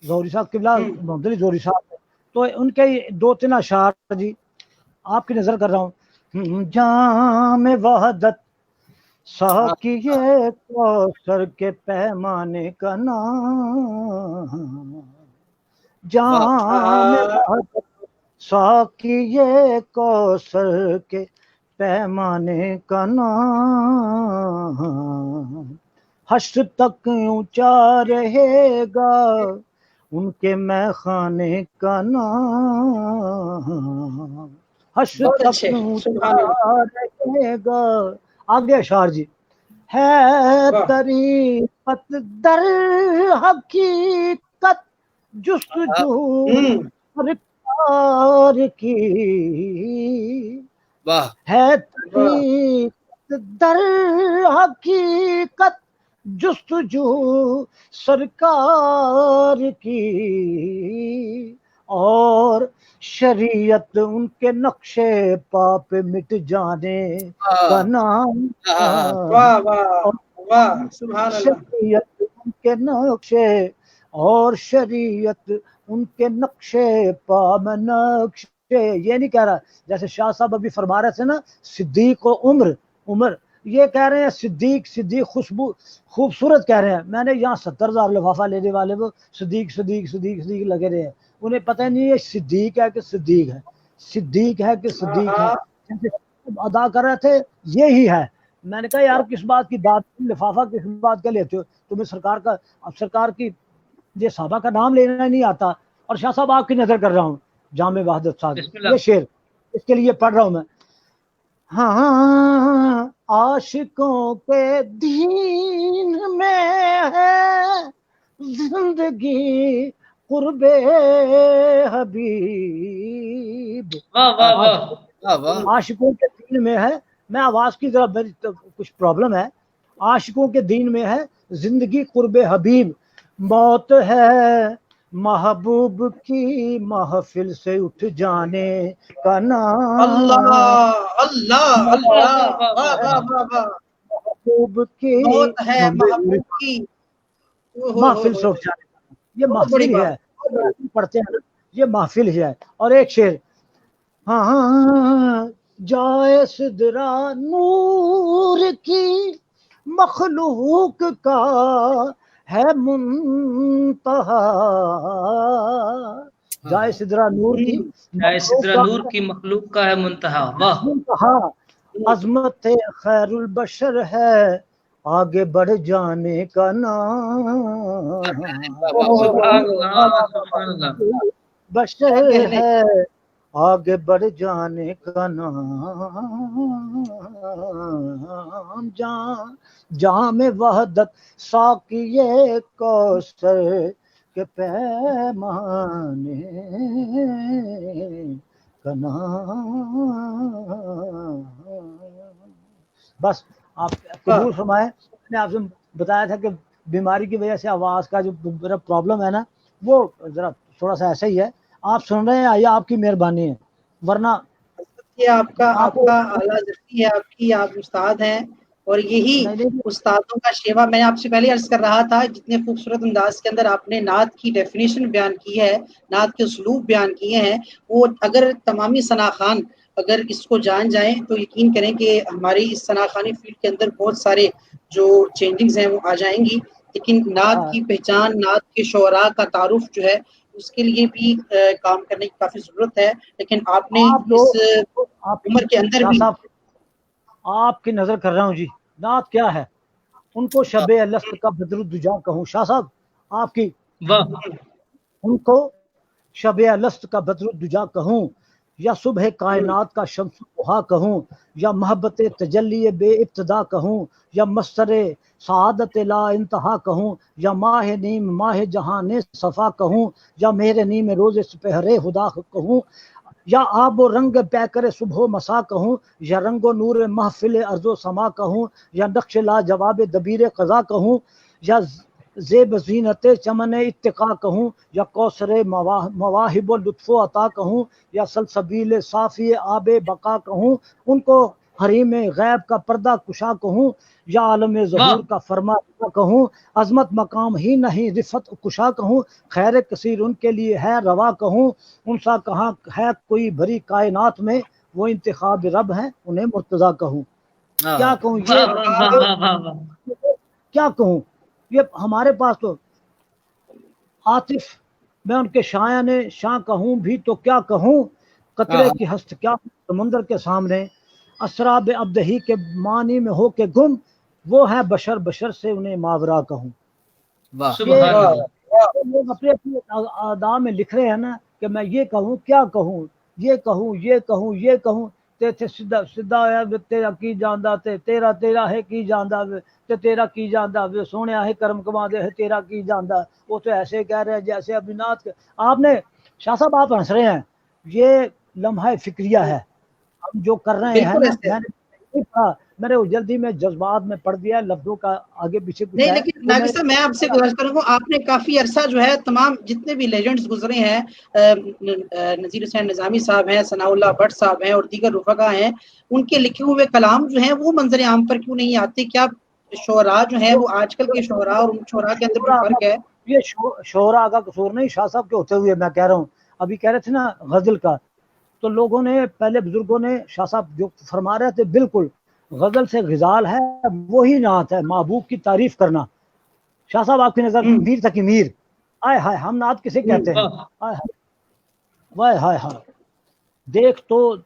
زہری صاحب قبلہ محمد علی زہری صاحب، تو ان کے 2-3 اشعار جی آپ کی نظر کر رہا ہوں. جام وحدت ساقیے کوثر کے پیمانے کا نام، جام وحدت ساقیے کوثر کے پیمانے کا نام، حشر تک اونچا رہے گا ان کے میں خانے کا نام، حشر تک اونچا رہے گا. آگے اشعار جی. ہے طریقت در حقیقت جستجو سرکار کی، ہے طریقت در حقیقت جستجو سرکار کی، اور شریعت ان کے نقشے پا پہ مٹ جانے کا نام، شریعت ان کے نقشے، اور شریعت ان کے نقشے پا میں نقشے. یہ نہیں کہہ رہا جیسے شاہ صاحب ابھی فرما رہے تھے نا صدیق و عمر، یہ کہہ رہے ہیں صدیق خوشبو خوبصورت کہہ رہے ہیں. میں نے یہاں 70,000 لفافہ لینے والے وہ صدیق لگے رہے ہیں، انہیں پتہ نہیں ہے صدیق ہے کہ صدیق ہے، صدیق ہے کہ صدیق ہے. ادا کر رہے تھے یہی ہے. میں نے کہا یار کس بات کی بات، لفافہ کس بات کا لیتے ہو، تمہیں سرکار کی یہ صحابہ کا نام لینا نہیں آتا. اور شاہ صاحب آپ کی نظر کر رہا ہوں جامع وحدت صاحب، یہ شعر اس کے لیے پڑھ رہا ہوں میں. ہاں عاشقوں کے دین میں ہے زندگی قرب حبیب، عاشقوں کے دین میں ہے، میں آواز کی ذرا کچھ پرابلم ہے، عاشقوں کے دین میں ہے زندگی قرب حبیب، موت ہے محبوب کی محفل سے اٹھ جانے کا نام، اللہ اللہ اللہ، محبوب کی محفل سے اٹھ جانے کا نام. یہ محفل ہے، پڑھتے ہیں یہ محفل ہے. اور ایک شعر، ہاں جائے سدرا نور کی مخلوق کا ہے منتہا، جائے سدرا نور کی مخلوق کا ہے منتہا. منتہا عظمت خیر البشر ہے آگے بڑھ جانے کا نام، بشر ہے آگے بڑھ جانے کا نام، جام وحدت ساقیے کوثر کے پیمانے کا نام. بس آپ قبول فرمائے. میں نے آپ سے بتایا تھا کہ بیماری کی وجہ سے آواز کا جو میرا پرابلم ہے نا وہ ذرا تھوڑا سا ایسا ہی ہے. آپ سن رہے ہیں یا آپ کی مہربانی ہے؟ ورنہ یہ آپ کا اعلیٰ ذکی ہے، آپ استاد ہیں، اور یہی استادوں کا شیوا. میں نے آپ سے پہلے عرض کر رہا تھا جتنے خوبصورت انداز کے اندر آپ نے نعت کی ڈیفینیشن بیان کی ہے، نعت کے اسلوب بیان کیے ہیں، وہ اگر تمامی ثنا خوان اگر اس کو جان جائیں تو یقین کریں کہ ہماری اس ثنا خوانی فیلڈ کے اندر بہت سارے جو چینجنگز ہیں وہ آ جائیں گی. لیکن نعت کی پہچان، نعت کے شعراء کا تعارف جو ہے اس کے لیے بھی کام کرنے کی کافی ضرورت ہے. لیکن آپ نے اس عمر کے اندر بھی آپ کی نظر کر رہا ہوں جی. نعت کیا ہے؟ ان کو شب الست کا بدر الدجا کہوں. شاہ صاحب آپ کی ان کو شب الست کا بدر الدجا کہوں، یا صبح کائنات کا شمس الضحیٰ کہوں، یا محبت تجلی بے ابتدا کہوں، یا مصدر سعادت لا انتہا کہوں، یا ماہ نیم ماہ جہان صفا کہوں، یا مہر نیم روز سپہر خدا کہوں، یا آب و رنگ پیکر صبح و مسا کہوں، یا رنگ و نور محفل ارض و سما کہوں، یا نقش لا جواب دبیر قضا کہوں، یا زیب زینت چمن اتقا کہوں، یا کوثر مواہب و لطف و عطا کہوں، یا سلسبیل صافی آب بقا کہوں، ان کو حریم غیب کا پردہ کشا کہوں، یا عالم ظہور کا فرما کہوں، عظمت مقام ہی نہیں رفت کشا کہوں، خیر کثیر ان کے لیے ہے روا کہوں، ان سا کہاں ہے کوئی بھری کائنات میں، وہ انتخاب رب ہیں انہیں مرتضیٰ کہوں. کیا کہوں کیا کہوں؟ یہ ہمارے پاس تو عاطف، میں ان کے شایان شاں کہوں بھی تو کیا کہوں، قطرے کی ہست کیا سمندر کے سامنے، اسراب ابدہی کے معنی میں ہو کے گم، وہ ہے بشر بشر سے انہیں ماورا کہوں. لوگ اپنے اپنے ادا میں لکھ رہے ہیں نا کہ میں یہ کہوں کیا کہوں، یہ کہوں یہ کہوں یہ کہوں، تے سیدھا سیدھا ہے تیرا کی جاندا تے تیرا تیرا ہے کی جاندا تے تیرا کی جاندا وے سونیا ہے کرم کما دے ہے تیرا کی جاندا. وہ تو ایسے کہہ رہے ہیں جیسے ابھی نعت آپ نے. شاہ صاحب آپ ہنس رہے ہیں، یہ لمحہ فکریہ ہے ہم جو کر رہے ہیں نا. میں نے جلدی میں جذبات میں پڑھ دیا لفظوں کا آگے پیچھے نہیں. لیکن ناگی صاحب میں آپ سے گزارش کروں گا، آپ نے کافی عرصہ جو ہے تمام جتنے بھی لیجنڈز گزرے ہیں، نذیر حسین نظامی صاحب ہیں، ثناء اللہ بٹ صاحب ہیں اور دیگر رفقا ہیں، ان کے لکھے ہوئے کلام جو ہیں وہ منظر عام پر کیوں نہیں آتے؟ کیا شعراء جو ہیں وہ آج کل کے شعراء اور ان شعراء کے اندر کوئی فرق ہے؟ یہ شعراء کا قصور نہیں شاہ صاحب کے ہوتے ہوئے میں کہہ رہا ہوں. ابھی کہہ رہے تھے نا غزل کا، تو لوگوں نے پہلے بزرگوں نے شاہ صاحب جو فرما رہے تھے بالکل غزل سے غزال ہے، وہی نعت ہے محبوب کی تعریف کرنا. شاہ صاحب آپ کی نظر میر تک میر، آئے ہائے ہم نعت کسے کہتے ہیں؟ وائے ہائے ہائے، دیکھ تو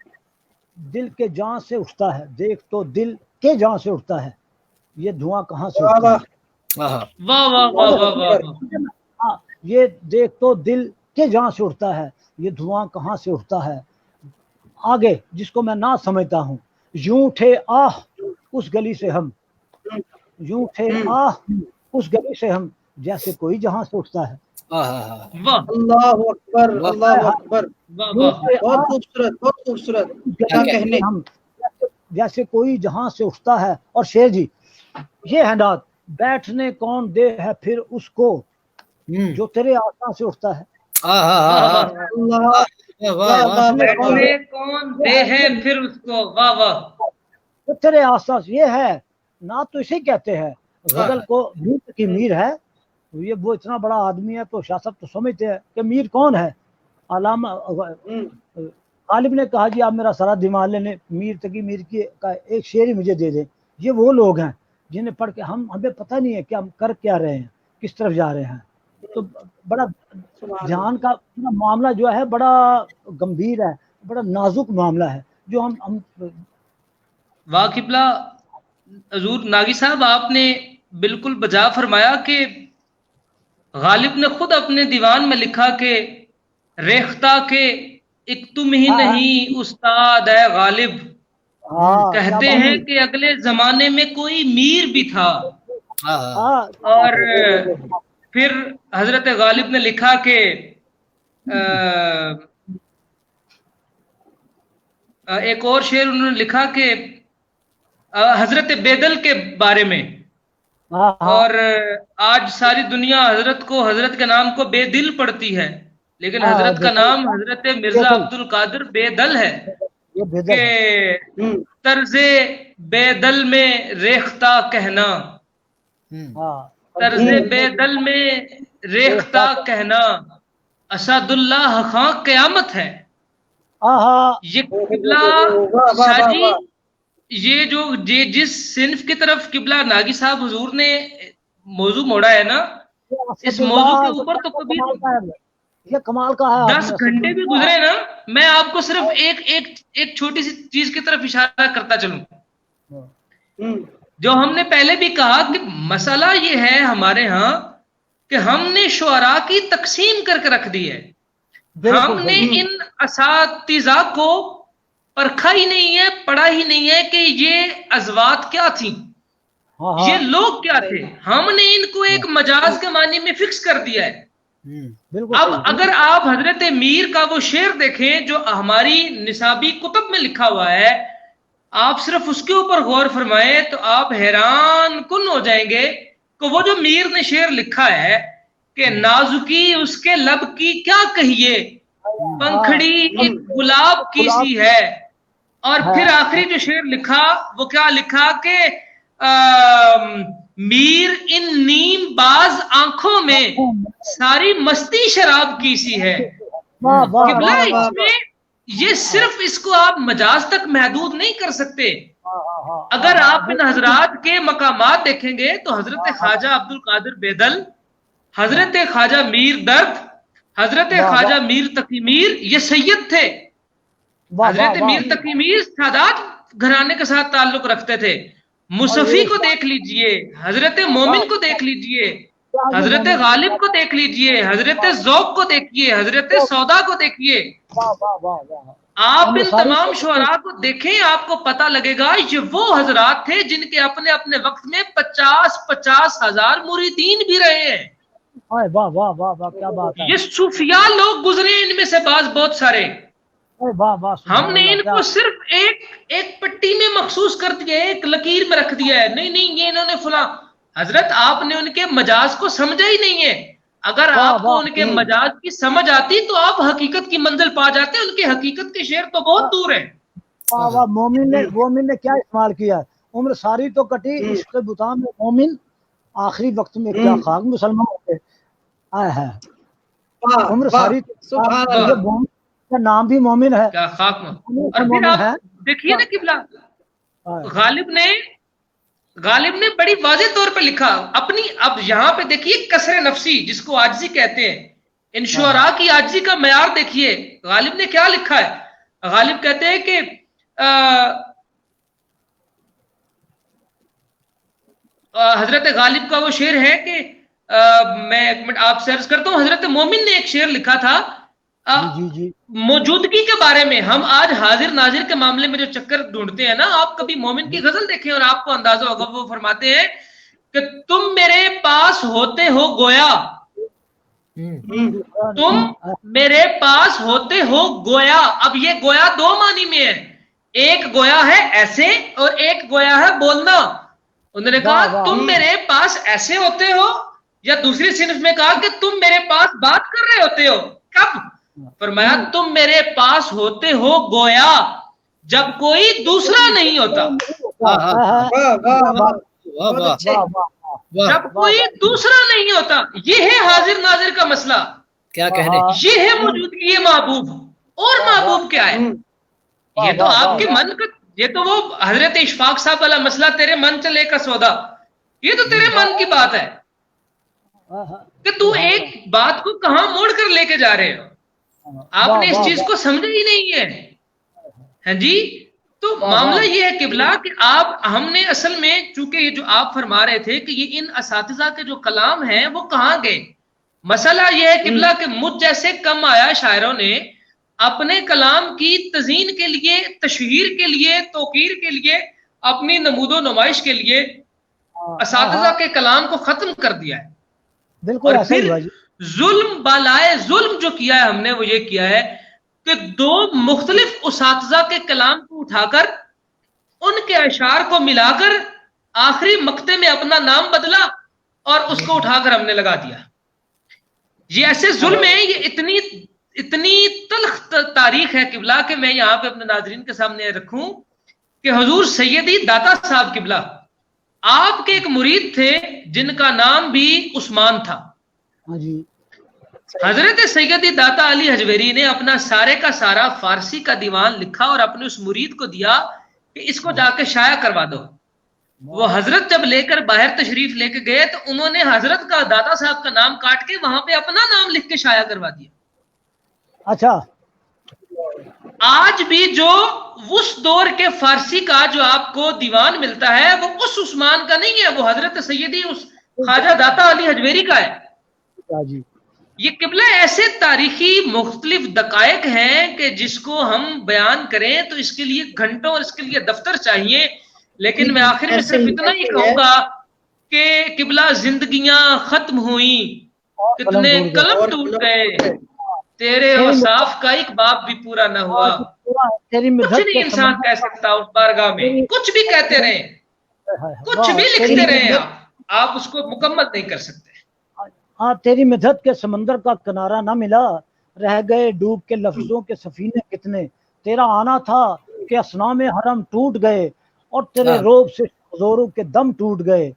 دل کے جان سے اٹھتا ہے، دیکھ تو دل کے جان سے اٹھتا ہے، یہ دھواں کہاں سے اٹھتا ہے. یہ دیکھ تو دل کے جان سے اٹھتا ہے، یہ دھواں کہاں سے اٹھتا ہے. آگے جس کو میں نہ سمجھتا ہوں، یوں اٹھے آہ اس گلی سے ہم، یوں اٹھے آہ اس گلی سے ہم، جیسے کوئی جہاں سے اٹھتا ہے. اللہ اکبر اللہ اکبر، بہت خوبصورت بہت خوبصورت کہنے. جیسے کوئی جہاں سے اٹھتا ہے. اور شیر جی یہ ہے نعت، بیٹھنے کون دے ہے پھر اس کو جو تیرے آسان سے اٹھتا ہے. بیٹھنے کون دے ہے پھر اس کو، واہ واہ. جو تیرے آسان یہ ہے نعت تو اسے کہتے ہیں. غزل کو میر کی میر ہے، یہ وہ اتنا بڑا آدمی ہے تو شاہ صاحب تو سمجھتے ہیں کہ میر کون ہے. علامہ غالب نے کہا جی آپ میرا سارا دماغ لینے، میر تقی میر کی کا ایک شعر ہی مجھے دے دیں. یہ وہ لوگ ہیں جنہیں پڑھ کے ہمیں پتہ نہیں ہے کہ ہم کر کیا رہے ہیں، کس طرف جا رہے ہیں. تو بڑا دھیان کا معاملہ جو ہے بڑا گمبھیر ہے، بڑا نازک معاملہ ہے جو ہم واقبلہ حضور ناگی صاحب آپ نے بالکل بجا فرمایا کہ غالب نے خود اپنے دیوان میں لکھا کہ ریختہ کے ایک تم ہی نہیں استاد ہے غالب. کہتے ہیں کہ اگلے زمانے میں کوئی میر بھی تھا. اور پھر حضرت غالب نے لکھا کہ ایک اور شعر انہوں نے لکھا کہ حضرت بیدل کے بارے میں، ہاں ہاں اور آج ساری دنیا حضرت کے نام کو بے دل پڑھتی ہے، لیکن ہاں، حضرت کا بالکل۔ نام حضرت مرزا بیدل۔ عبد القادر بیدل ہے یہ بھیجا کہ ہے۔ طرز بیدل میں ریختہ کہنا، ہاں طرز بیدل میں ریختہ کہنا، اسد اللہ خاں قیامت ہے۔ ہاں ہاں یہ قبلہ شاہ جی، یہ جس صنف کی طرف قبلہ ناگی صاحب حضور نے موضوع موڑا ہے نا، اس موضوع کے اوپر تو کبھی یہ کمال کا ہے۔ 10 گھنٹے بھی گزرے نا، میں آپ کو صرف ایک چھوٹی سی چیز کی طرف اشارہ کرتا چلوں۔ جو ہم نے پہلے بھی کہا کہ مسئلہ یہ ہے ہمارے ہاں کہ ہم نے شعراء کی تقسیم کر کے رکھ دی ہے، ہم نے ان اساتذہ کو پرکھا ہی نہیں ہے، پڑھا ہی نہیں ہے کہ یہ ازوات کیا تھیں، یہ لوگ کیا تھے، ہم نے ان کو ایک مجاز کے معنی میں فکس کر دیا ہے۔ اب اگر آپ حضرت میر کا وہ شعر دیکھیں جو ہماری نصابی کتب میں لکھا ہوا ہے، آپ صرف اس کے اوپر غور فرمائیں تو آپ حیران کن ہو جائیں گے کہ وہ جو میر نے شعر لکھا ہے کہ نازکی اس کے لب کی کیا کہیے، پنکھڑی ایک گلاب کی سی ہے، اور پھر آخری جو شعر لکھا وہ کیا لکھا کہ میر ان نیم باز آنکھوں میں ساری مستی شراب کی سی ہے۔ قبلہ اس میں یہ صرف اس کو آپ مجاز تک محدود نہیں کر سکتے۔ اگر آپ ان حضرات کے مقامات دیکھیں گے تو حضرت خواجہ عبد القادر بیدل، حضرت خواجہ میر درد، حضرت خواجہ میر تقی میر یہ سید تھے۔ حضرت میر تقی میر سادات گھرانے کے ساتھ تعلق رکھتے تھے۔ مصفی کو دیکھ لیجئے، حضرت مومن کو دیکھ لیجئے، حضرت غالب کو دیکھ لیجئے، حضرت ذوق کو دیکھیے، حضرت سودا کو دیکھیے۔ آپ ان تمام شعراء کو دیکھیں، آپ کو پتہ لگے گا یہ وہ حضرات تھے جن کے اپنے اپنے وقت میں 50 ہزار مریدین بھی رہے ہیں۔ یہ صوفیاء لوگ گزرے، ان میں سے بعض بہت سارے۔ ہم نے ان کو صرف ایک پٹی میں مخصوص کر دیا ہے، ایک لکیر میں رکھ دیا ہے، نہیں یہ انہوں نے فلاں۔ حضرت آپ نے ان کے مجاز کو سمجھا ہی نہیں ہے۔ اگر آپ کو ان کے مجاز کی سمجھ آتی تو آپ حقیقت کی منزل پا جاتے، ان کے حقیقت کے شعر تو بہت دور ہیں۔ مومن نے کیا استعمال کیا، عمر ساری تو کٹی اس کے بتا میں مومن، آخری وقت میں کیا خاک مسلمان ہوتے ہے، عمر ساری کا نام بھی مومن ہے، کیا خاک میں۔ اور پھر آپ دیکھیے نا قبلہ غالب نے بڑی واضح طور پہ لکھا اپنی، اب یہاں پہ دیکھیے کسر نفسی جس کو عاجزی کہتے ہیں، ان شعراء کی عاجزی کا معیار دیکھیے غالب نے کیا لکھا ہے۔ غالب کہتے ہیں کہ حضرت غالب کا وہ شعر ہے کہ میں ایک منٹ آپ سے عرض کرتا ہوں، حضرت مومن نے ایک شعر لکھا تھا موجودگی کے بارے میں۔ ہم آج حاضر ناظر کے معاملے میں جو چکر ڈھونڈتے ہیں نا، آپ کبھی مومن کی غزل دیکھیں اور آپ کو اندازہ ہوگا، وہ فرماتے ہیں کہ تم میرے پاس ہوتے ہو گویا، تم میرے پاس ہوتے ہو گویا۔ اب یہ گویا دو معنی میں ہے، ایک گویا ہے ایسے اور ایک گویا ہے بولنا۔ انہوں نے کہا تم میرے پاس ایسے ہوتے ہو، یا دوسری صنف میں کہا کہ تم میرے پاس بات کر رہے ہوتے ہو۔ کب؟ فرمایا تم میرے پاس ہوتے ہو گویا جب کوئی دوسرا نہیں ہوتا، جب کوئی دوسرا نہیں ہوتا۔ یہ ہے حاضر ناظر کا مسئلہ، کیا کہنے، یہ ہے موجودگی محبوب۔ اور محبوب کیا ہے؟ یہ تو آپ کے من کا، یہ تو وہ حضرت اشفاق صاحب والا مسئلہ، تیرے من چلے کا سودا، یہ تو تیرے من کی بات ہے کہ تو ایک بات کو کہاں موڑ کر لے کے جا رہے ہو۔ آپ نے اس چیز کو سمجھا ہی نہیں ہے، ہاں جی۔ تو معاملہ یہ ہے قبلہ کہ ہم نے اصل میں، چونکہ یہ جو آپ فرما رہے تھے کہ یہ ان اساتذہ کے جو کلام ہیں وہ کہاں گئے، مسئلہ یہ ہے قبلہ کہ مجھ جیسے کم آیا شاعروں نے اپنے کلام کی تزیین کے لیے، تشہیر کے لیے، توقیر کے لیے، اپنی نمود و نمائش کے لیے اساتذہ کے کلام کو ختم کر دیا ہے۔ بالکل اور پھر ظلم بالائے ظلم جو کیا ہے ہم نے، وہ یہ کیا ہے کہ دو مختلف اساتذہ کے کلام کو اٹھا کر ان کے اشعار کو ملا کر آخری مقطع میں اپنا نام بدلا اور اس کو اٹھا کر ہم نے لگا دیا. یہ ایسے ظلم ہے, یہ اتنی تلخ تاریخ ہے قبلہ کہ میں یہاں پہ اپنے ناظرین کے سامنے رکھوں کہ حضور سیدی داتا صاحب قبلہ آپ کے ایک مرید تھے جن کا نام بھی عثمان تھا. حضرت سیدی داتا علی حجویری نے اپنا سارے کا سارا فارسی کا دیوان لکھا اور اپنے اس مرید کو دیا کہ اس کو جا کے شائع کروا دو. وہ حضرت جب لے کر باہر تشریف لے کے گئے تو انہوں نے حضرت کا داتا صاحب کا نام کاٹ کے وہاں پہ اپنا نام لکھ کے شائع کروا دیا. اچھا, آج بھی جو اس دور کے فارسی کا جو آپ کو دیوان ملتا ہے وہ اس عثمان کا نہیں ہے, وہ حضرت سیدی اس خواجہ داتا علی حجویری کا ہے. یہ قبلہ ایسے تاریخی مختلف دقائق ہیں کہ جس کو ہم بیان کریں تو اس کے لیے گھنٹوں اور اس کے لیے دفتر چاہیے, لیکن میں آخر میں صرف اتنا ہی کہوں گا کہ قبلہ زندگیاں ختم ہوئیں, کتنے قلم ٹوٹ گئے, تیرے اوصاف کا ایک باب بھی پورا نہ ہوا. کچھ نہیں انسان کہہ سکتا اس بارگاہ میں, کچھ بھی کہتے رہیں, کچھ بھی لکھتے رہیں, آپ اس کو مکمل نہیں کر سکتے. ہاں, تیری مدحت کے سمندر کا کنارہ نہ ملا, رہ گئے ڈوب کے لفظوں کے سفینے کتنے. تیرا آنا تھا کہ اسنام حرم ٹوٹ گئے اور تیرے روب سے زوروں کے دم ٹوٹ گئے.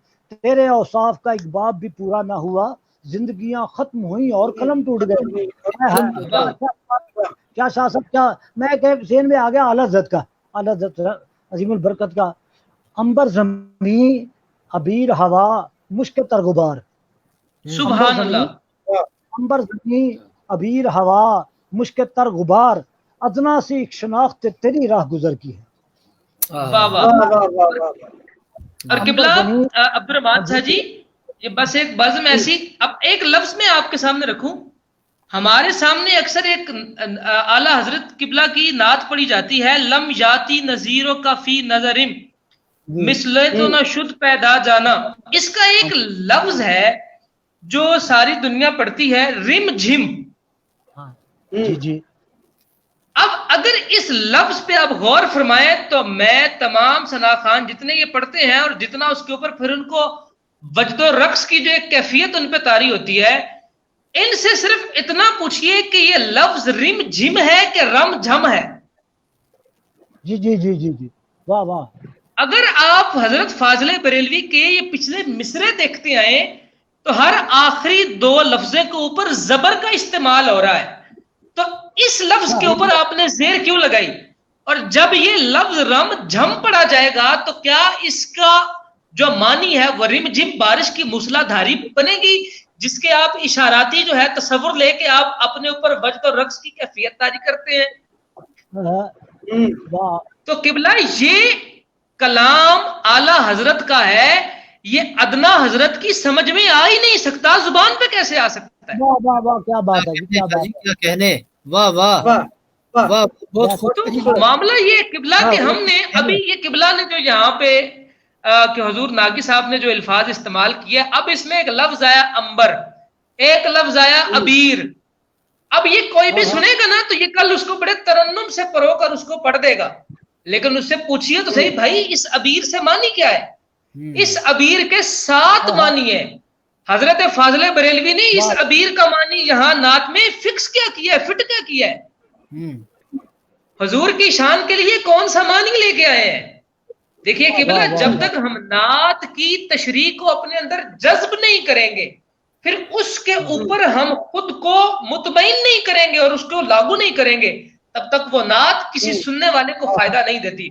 تیرے اوصاف کا ایک باب بھی پورا نہ ہوا, زندگیاں ختم ہوئیں اور قلم ٹوٹ گئے. کیا شاہ صاحب, کیا میں کہ ذہن میں آ گیا اعلیٰ حضرت کا, اعلیٰ حضرت عظیم البرکت کا, عنبر زمین عبیر ہوا مشک تر غبار. سبحان اللہ. عنبر زمین عبیر ہوا مشک تر غبار, ادنا سی ایک شناخت تیری راہ گزر کی ہے. اور قبلہ عبد الرحمان صاحب جی, یہ بس ایک بزم ایسی, اب ایک لفظ میں آپ کے سامنے رکھوں, ہمارے سامنے اکثر ایک اعلیٰ حضرت قبلہ کی نعت پڑھی جاتی ہے, لم یاتی نذیروں کا فی نظرم مثلے تو نہ شد پیدا جانا. اس کا ایک لفظ ہے جو ساری دنیا پڑھتی ہے, رم جھم. جی جی. اب اگر اس لفظ پہ آپ غور فرمائیں تو میں تمام ثنا خان جتنے یہ پڑھتے ہیں اور جتنا اس کے اوپر پھر ان کو وجد و رقص کی جو ایک کیفیت ان پہ طاری ہوتی ہے, ان سے صرف اتنا پوچھئے کہ یہ لفظ رم جھم ہے کہ رم جھم ہے. جی جی جی جی جی, واہ واہ. اگر آپ حضرت فاضل بریلوی کے یہ پچھلے مصرے دیکھتے آئیں تو ہر آخری دو لفظوں کے اوپر زبر کا استعمال ہو رہا ہے, تو اس لفظ کے اوپر آپ نے زیر کیوں لگائی؟ اور جب یہ لفظ رم جھم پڑا جائے گا تو کیا اس کا جو معنی ہے وہ رم جھم بارش کی موسلا دھاری بنے گی, جس کے آپ اشاراتی جو ہے تصور لے کے آپ اپنے اوپر وجد اور رقص کی کیفیت طاری کرتے ہیں. تو قبلہ یہ کلام اعلیٰ حضرت کا ہے, یہ ادنا حضرت کی سمجھ میں آ ہی نہیں سکتا, زبان پہ کیسے آ سکتا ہے؟ واہ واہ واہ, کیا بات ہے, کیا بات ہے, کیا کہنے, واہ واہ واہ, بہت خوب. معاملہ یہ قبلہ کہ ہم نے ابھی یہ قبلہ نے جو یہاں پہ کہ حضور ناگی صاحب نے جو الفاظ استعمال کیے, اب اس میں ایک لفظ آیا عنبر, ایک لفظ آیا عبیر. اب یہ کوئی بھی سنے گا نا تو یہ کل اس کو بڑے ترنم سے پرو کر اس کو پڑھ دے گا, لیکن اس سے پوچھئے تو صحیح بھائی اس عبیر سے معنی کیا ہے؟ اس عبیر کے 7 معنی ہیں. حضرت فاضل بریلوی نے اس عبیر کا معنی یہاں نعت میں فکس کیا کیا ہے, فٹ کیا کیا ہے. حضور کی شان کے لیے کون سا معنی لے کے آئے ہیں؟ دیکھیے قبلہ, جب تک ہم نعت کی تشریح کو اپنے اندر جذب نہیں کریں گے, پھر اس کے اوپر ہم خود کو مطمئن نہیں کریں گے اور اس کو لاگو نہیں کریں گے, تب تک وہ نعت کسی سننے والے کو فائدہ نہیں دیتی.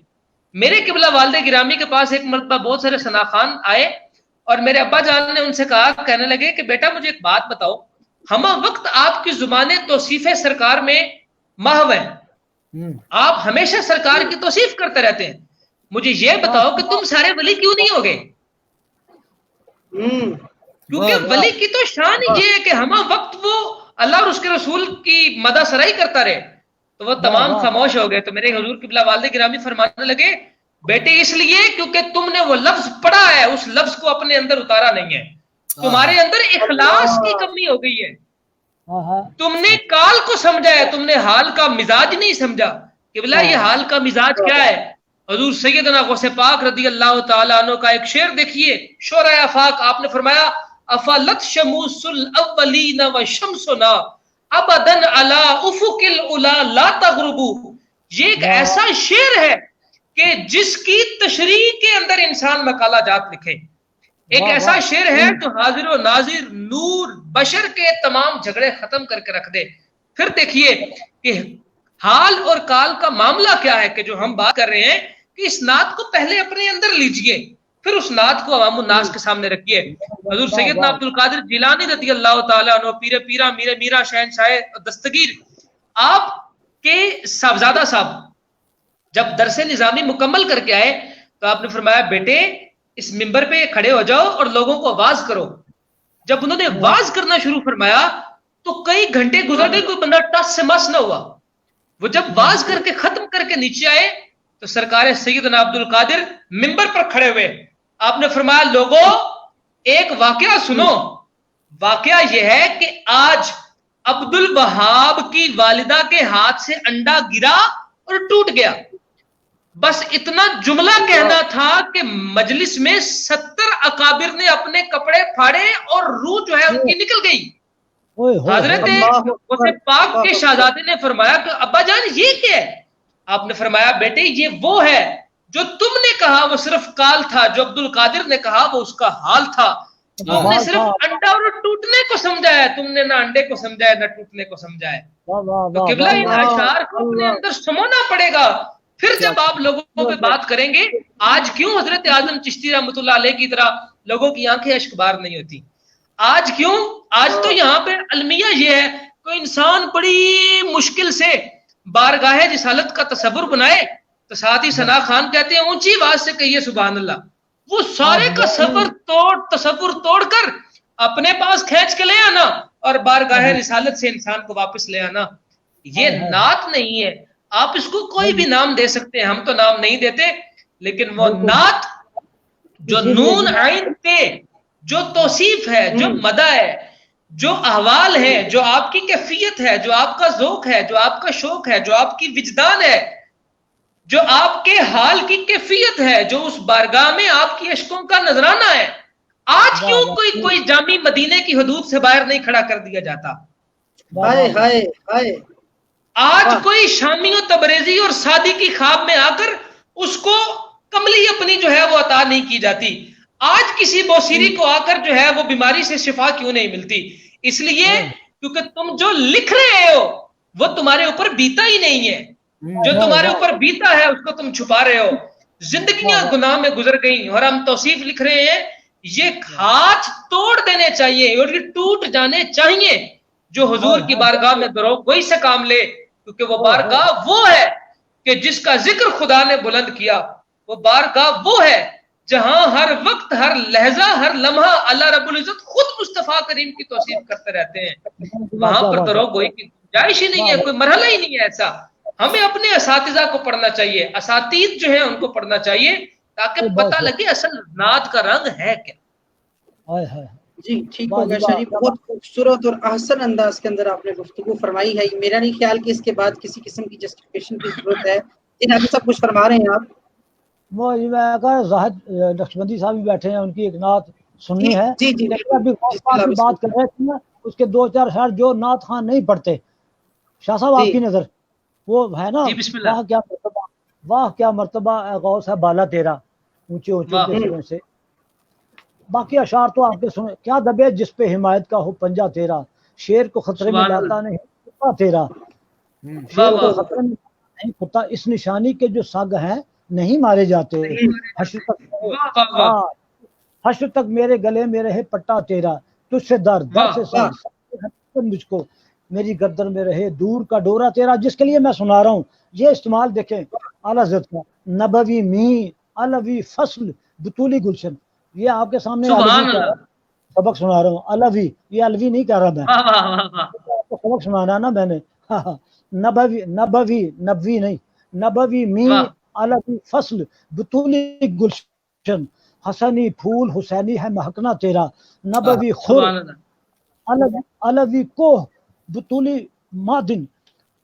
میرے قبلہ والد گرامی کے پاس ایک مرتبہ بہت سارے ثنا خان آئے اور میرے ابا جان نے ان سے کہا, کہنے لگے کہ بیٹا مجھے ایک بات بتاؤ, ہمہ وقت آپ کی زبان توصیف سرکار میں محو ہے, آپ ہمیشہ سرکار کی توصیف کرتے رہتے ہیں, مجھے یہ بتاؤ کہ تم سارے ولی کیوں نہیں ہوگے؟ کیونکہ ولی کی تو شان یہ ہے کہ ہمہ وقت وہ اللہ اور اس کے رسول کی مدح سرائی کرتا رہے. تو وہ تمام خاموش ہو گئے. تو میرے حضور قبلہ والد گرامی فرمانے لگے, بیٹے اس لیے کیونکہ تم نے وہ لفظ پڑھا ہے, اس لفظ کو اپنے اندر اتارا نہیں ہے. تمہارے اندر اخلاص کی کمی ہو گئی ہے, تم نے کال کو سمجھا ہے, تم نے حال کا مزاج نہیں سمجھا. قبلہ یہ حال کا مزاج کیا ہے؟ حضور سیدنا غوث پاک رضی اللہ تعالیٰ عنہ کا ایک شعر دیکھیے، شعرۂ آفاق، آپ نے فرمایا افلت شموس الاولین وشمسنا ابدا علی افق العلا لا تغربو. یہ ایک ایسا شعر ہے کہ جس کی تشریح کے اندر انسان مقالہ جات لکھے. ایک ایسا شعر ہے جو حاضر و ناظر نور بشر کے تمام جھگڑے ختم کر کے رکھ دے. پھر دیکھیے کہ حال اور کال کا معاملہ کیا ہے کہ جو ہم بات کر رہے ہیں کہ اس نعت کو پہلے اپنے اندر لیجئے، پھر اس نعت کو عوام الناس کے سامنے رکھیے. حضور سیدنا عبد القادر جیلانی رضی اللہ تعالیٰ عنہ، پیر پیرا میرے میرا شہنشاہ دستگیر، آپ کے صاحبزادہ صاحب جب درس نظامی مکمل کر کے آئے تو آپ نے فرمایا بیٹے اس ممبر پہ کھڑے ہو جاؤ اور لوگوں کو واز کرو. جب انہوں نے واز کرنا شروع فرمایا تو کئی گھنٹے گزر گئے، کوئی بندہ ٹس سے مس نہ ہوا. وہ جب واز کر کے ختم کر کے نیچے آئے تو سرکار سیدنا عبد القادر ممبر پر کھڑے ہوئے. آپ نے فرمایا لوگوں ایک واقعہ سنو. واقعہ یہ ہے کہ آج عبد الوہاب کی والدہ کے ہاتھ سے انڈا گرا اور ٹوٹ گیا. بس اتنا جملہ کہنا تھا کہ مجلس میں 70 اکابر نے اپنے کپڑے پھاڑے اور روح جو ہے ان کی نکل گئی. حضرت غوث پاک کے شہزادے نے فرمایا کہ ابا جان یہ کیا ہے؟ آپ نے فرمایا بیٹے یہ وہ ہے جو تم نے کہا وہ صرف کال تھا، جو عبد القادر نے کہا وہ اس کا حال تھا. تم نے صرف انڈا اور ٹوٹنے کو سمجھا ہے، تم نے نہ انڈے کو سمجھا ہے نہ ٹوٹنے کو سمجھا ہے. تو قبلہ ان اشعار کو اپنے اندر سمونا پڑے گا. پھر جب آپ لوگوں پہ بات کریں گے آج کیوں حضرت اعظم چشتی رحمۃ اللہ علیہ کی طرح لوگوں کی آنکھیں اشک بار نہیں ہوتی؟ آج کیوں؟ آج تو یہاں پہ المیہ یہ ہے کوئی انسان بڑی مشکل سے بارگاہ رسالت کا تصور بنائے تو ساتھ ہی ثنا خان کہتے ہیں اونچی آواز سے کہیے سبحان اللہ. وہ سارے کا تصور توڑ کر اپنے پاس کھینچ کے لے آنا اور بارگاہ رسالت سے انسان کو واپس لے آنا، یہ نعت نہیں ہے. آپ اس کو کوئی بھی نام دے سکتے ہیں، ہم تو نام نہیں دیتے، لیکن وہ نعت جو نون عین تے، جو توصیف ہے، جو مدح ہے، جو احوال ہے، جو آپ کی کیفیت ہے، جو آپ کا ذوق ہے، جو آپ کا شوق ہے، جو آپ کی وجدان ہے، جو آپ کے حال کی کیفیت ہے، جو اس بارگاہ میں آپ کی اشکوں کا نذرانہ ہے. آج کیوں کوئی جامع مدینے کی حدود سے باہر نہیں کھڑا کر دیا جاتا؟ آج کوئی شامی و تبریزی اور سادی کی خواب میں آ کر اس کو کملی اپنی جو ہے وہ عطا نہیں کی جاتی. آج کسی بوسیری کو آ کر جو ہے وہ بیماری سے شفا کیوں نہیں ملتی؟ اس لیے کیونکہ تم جو لکھ رہے ہو وہ تمہارے اوپر بیتا ہی نہیں ہے. جو تمہارے اوپر بیتا ہے اس کو تم چھپا رہے ہو. زندگیاں گناہ میں گزر گئیں اور ہم توصیف لکھ رہے ہیں. یہ ہاتھ توڑ دینے چاہیے اور یہ ٹوٹ جانے چاہیے جو حضور کی بارگاہ میں دروغ گوئی سے کام لے، کیونکہ وہ بارگاہ وہ ہے کہ جس کا ذکر خدا نے بلند کیا. وہ بارگاہ وہ ہے جہاں ہر وقت، ہر لہجہ، ہر لمحہ اللہ رب العزت خود مصطفیٰ کریم کی توصیف کرتے رہتے ہیں. وہاں پر دروغ گوئی کی گنجائش ہی نہیں ہے، کوئی مرحلہ ہی نہیں ہے ایسا. ہمیں اپنے اساتذہ کو پڑھنا چاہیے، اساتید جو ہیں ان کو پڑھنا چاہیے تاکہ پتہ لگے اصل نعت کا رنگ ہے کیا. جی ٹھیک ہو گیا شاہ جی، بہت خوبصورت اور احسن انداز کے اندر آپ نے گفتگو فرمائی ہے. میرا نہیں خیال کہ اس کے بعد کسی قسم کی جسٹیفیکیشن کی ضرورت ہے. ان ابھی سب کچھ فرما رہے ہیں آپ. وہ زاہد نقشبندی صاحب بھی بیٹھے ہیں، ان کی ایک نعت سننی ہے. جی جی بات کر رہے تھے نا، اس کے 2-4 شعر جو نعت خان نہیں پڑھتے. شاہ صاحب آپ کی نظر وہ ہے نا، واہ کیا مرتبہ اے غوث ہے بالا تیرا، اونچے اونچے سے. باقی اشعار تو آپ کے سنے. کیا دبے جس پہ حمایت کا ہو پنجہ تیرا، شیر کو خطرے میں لاتا نہیں کتا تیرا، شیر کو خطرے میں نہیں کتا، اس نشانی کے جو سگ ہیں نہیں مارے جاتے. حشر تک میرے گلے میں رہے پٹا تیرا، تجھ سے درد سے مجھ کو میری گردن میں رہے دور کا ڈورا تیرا. جس کے لیے میں سنا رہا ہوں یہ استعمال دیکھیں اعلیٰ حضرت کا، نبوی می علوی فصل بطولی گلشن. یہ آپ کے سامنے سبق سنا رہا ہوں. علوی، یہ علوی نہیں کہہ رہا میں، سبق سنانا نا میں نے. نبوی نہیں، نبوی می علوی فصل بطولی گلشن، حسنی پھول حسینی ہے مہکنا تیرا. نبوی خور علوی کوہ بطولی مادن،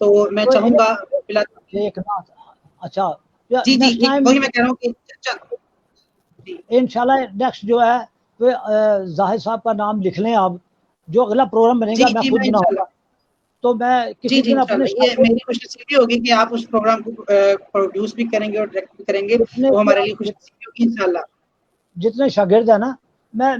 تو میں چاہوں گا ایک نعت. اچھا جی جی وہی میں کہہ رہا ہوں کہ انشاءاللہ نیکسٹ جو ہے وہ زاہد صاحب کا نام لکھ لیں آپ. جو اگلا پروگرام بنے گا میں خود بناؤں گا, تو میں کسی دن اپنے یہ میری خوش نصیبی ہوگی کہ آپ اس پروگرام کو پروڈیوس بھی کریں گے اور ڈائریکٹ بھی کریں گے, وہ ہمارے لیے خوش نصیبی ہوگی انشاءاللہ. جتنے شاگرد ہیں نا,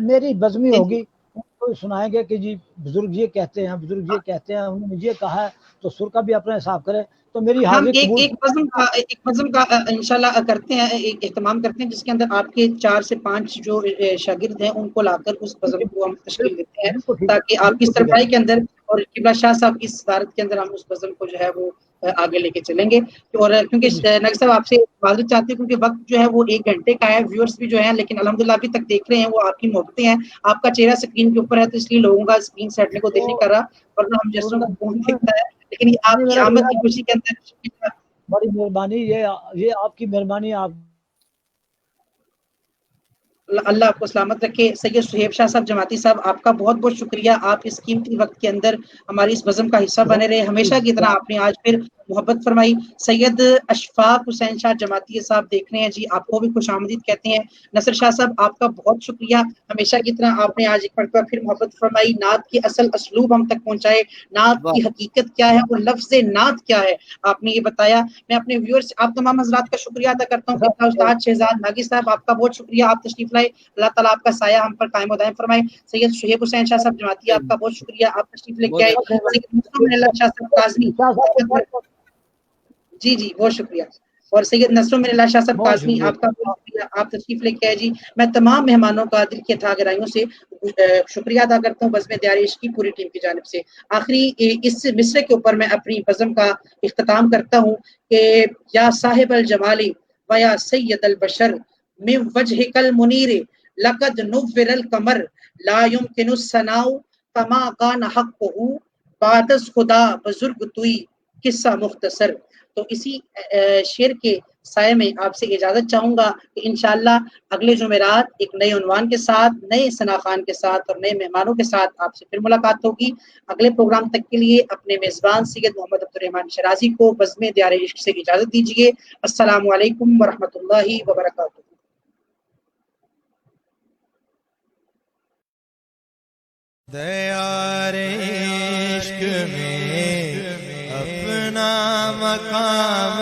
میری بزمی ہوگی, ان کو سنائیں گے کہ جی بزرگ یہ کہتے ہیں, بزرگ یہ کہتے ہیں, انہوں نے یہ کہا ہے, تو سر کا بھی اپنا حساب کرے. تو میری ہم حاضری قبول. ایک بزم کا انشاءاللہ کرتے ہیں, ایک اہتمام کرتے ہیں جس کے اندر آپ کے 4 سے 5 جو شاگرد ہیں ان کو لا کر اس بزم کو ہم تشکیل دیتے ہیں, تاکہ آپ کی سربراہی کے اندر اور قبلہ شاہ صاحب کی صدارت کے اندر ہم اس بزم کو جو ہے وہ آگے لے کے چلیں گے. اور کیونکہ نقی صاحب آپ سے معذرت چاہتے ہیں کیونکہ وقت جو ہے وہ 1 گھنٹے کا ہے, ویورز بھی جو ہیں, لیکن الحمدللہ ابھی تک دیکھ رہے ہیں, وہ آپ کی محبتیں ہیں. آپ کا چہرہ اسکرین کے اوپر ہے تو اس لیے لوگوں کا اسکرین سیٹ کو دیکھ نہیں کر رہا, ورنہ ہم جیسوں کو فون دکھتا ہے, لیکن یہ آپ کی آمد کی خوشی کے اندر بڑی مہربانی, یہ آپ کی مہربانی. آپ اللہ آپ کو سلامت رکھے. سید سہیب شاہ صاحب جماعتی صاحب, آپ کا بہت بہت شکریہ, آپ اس قیمتی وقت کے اندر ہماری اس بزم کا حصہ بنے رہے. ہمیشہ کی طرح آپ نے آج پھر محبت فرمائی. سید اشفاق حسین شاہ جماعتی صاحب دیکھ رہے ہیں جی, آپ کو بھی خوش آمدید کہتے ہیں. نصر شاہ صاحب آپ کا بہت شکریہ, ہمیشہ کی طرح آپ نے آج ایک مرتبہ پھر محبت فرمائی, نعت کی اصل اسلوب ہم تک پہنچائے, نعت کی حقیقت کیا ہے اور لفظ نعت کیا ہے آپ نے یہ بتایا. میں اپنے ویورز آپ تمام حضرات کا شکریہ ادا کرتا ہوں. استاد شہزاد ناگی صاحب آپ کا بہت شکریہ, آپ تشریف لائے, اللہ تعالیٰ آپ کا سایہ ہم پر قائم و دائم فرمائے. سید شہیب حسین شاہ صاحب جماعتی آپ کا بہت شکریہ, آپ تشریف لے کے آئے. سید نصر من اللہ شاہ صاحب کاظمی, جی جی بہت شکریہ. اور سید نصر من اللہ شاہ صاحب کاظمی آپ کا بہت شکریہ, آپ تشریف لے کے آئے جی. میں تمام مہمانوں کا دل کی اتھا گہرائیوں سے شکریہ ادا کرتا ہوں بزم دیار عشق کی پوری ٹیم کی جانب سے. آخری اس مصرے کے اوپر میں اپنی بزم کا اختتام کرتا ہوں کہ یا صاحب الجمال و یا سید البشر من وجهك المنیر لقد نور القمر لا يمكن الثناء كما كان حقه بعد از خدا بزرگ توئی قصہ مختصر. تو اسی شعر کے سائے میں آپ سے اجازت چاہوں گا کہ انشاءاللہ اگلے جمعرات ایک نئے عنوان کے ساتھ, نئے ثنا خان کے ساتھ اور نئے مہمانوں کے ساتھ آپ سے پھر ملاقات ہوگی. اگلے پروگرام تک کے لیے اپنے میزبان سید محمد عبد الرحمن شرازی کو بزم دیار عشق سے اجازت دیجیے. السلام علیکم ورحمۃ اللہ وبرکاتہ. دیار عشق میں اپنا مقام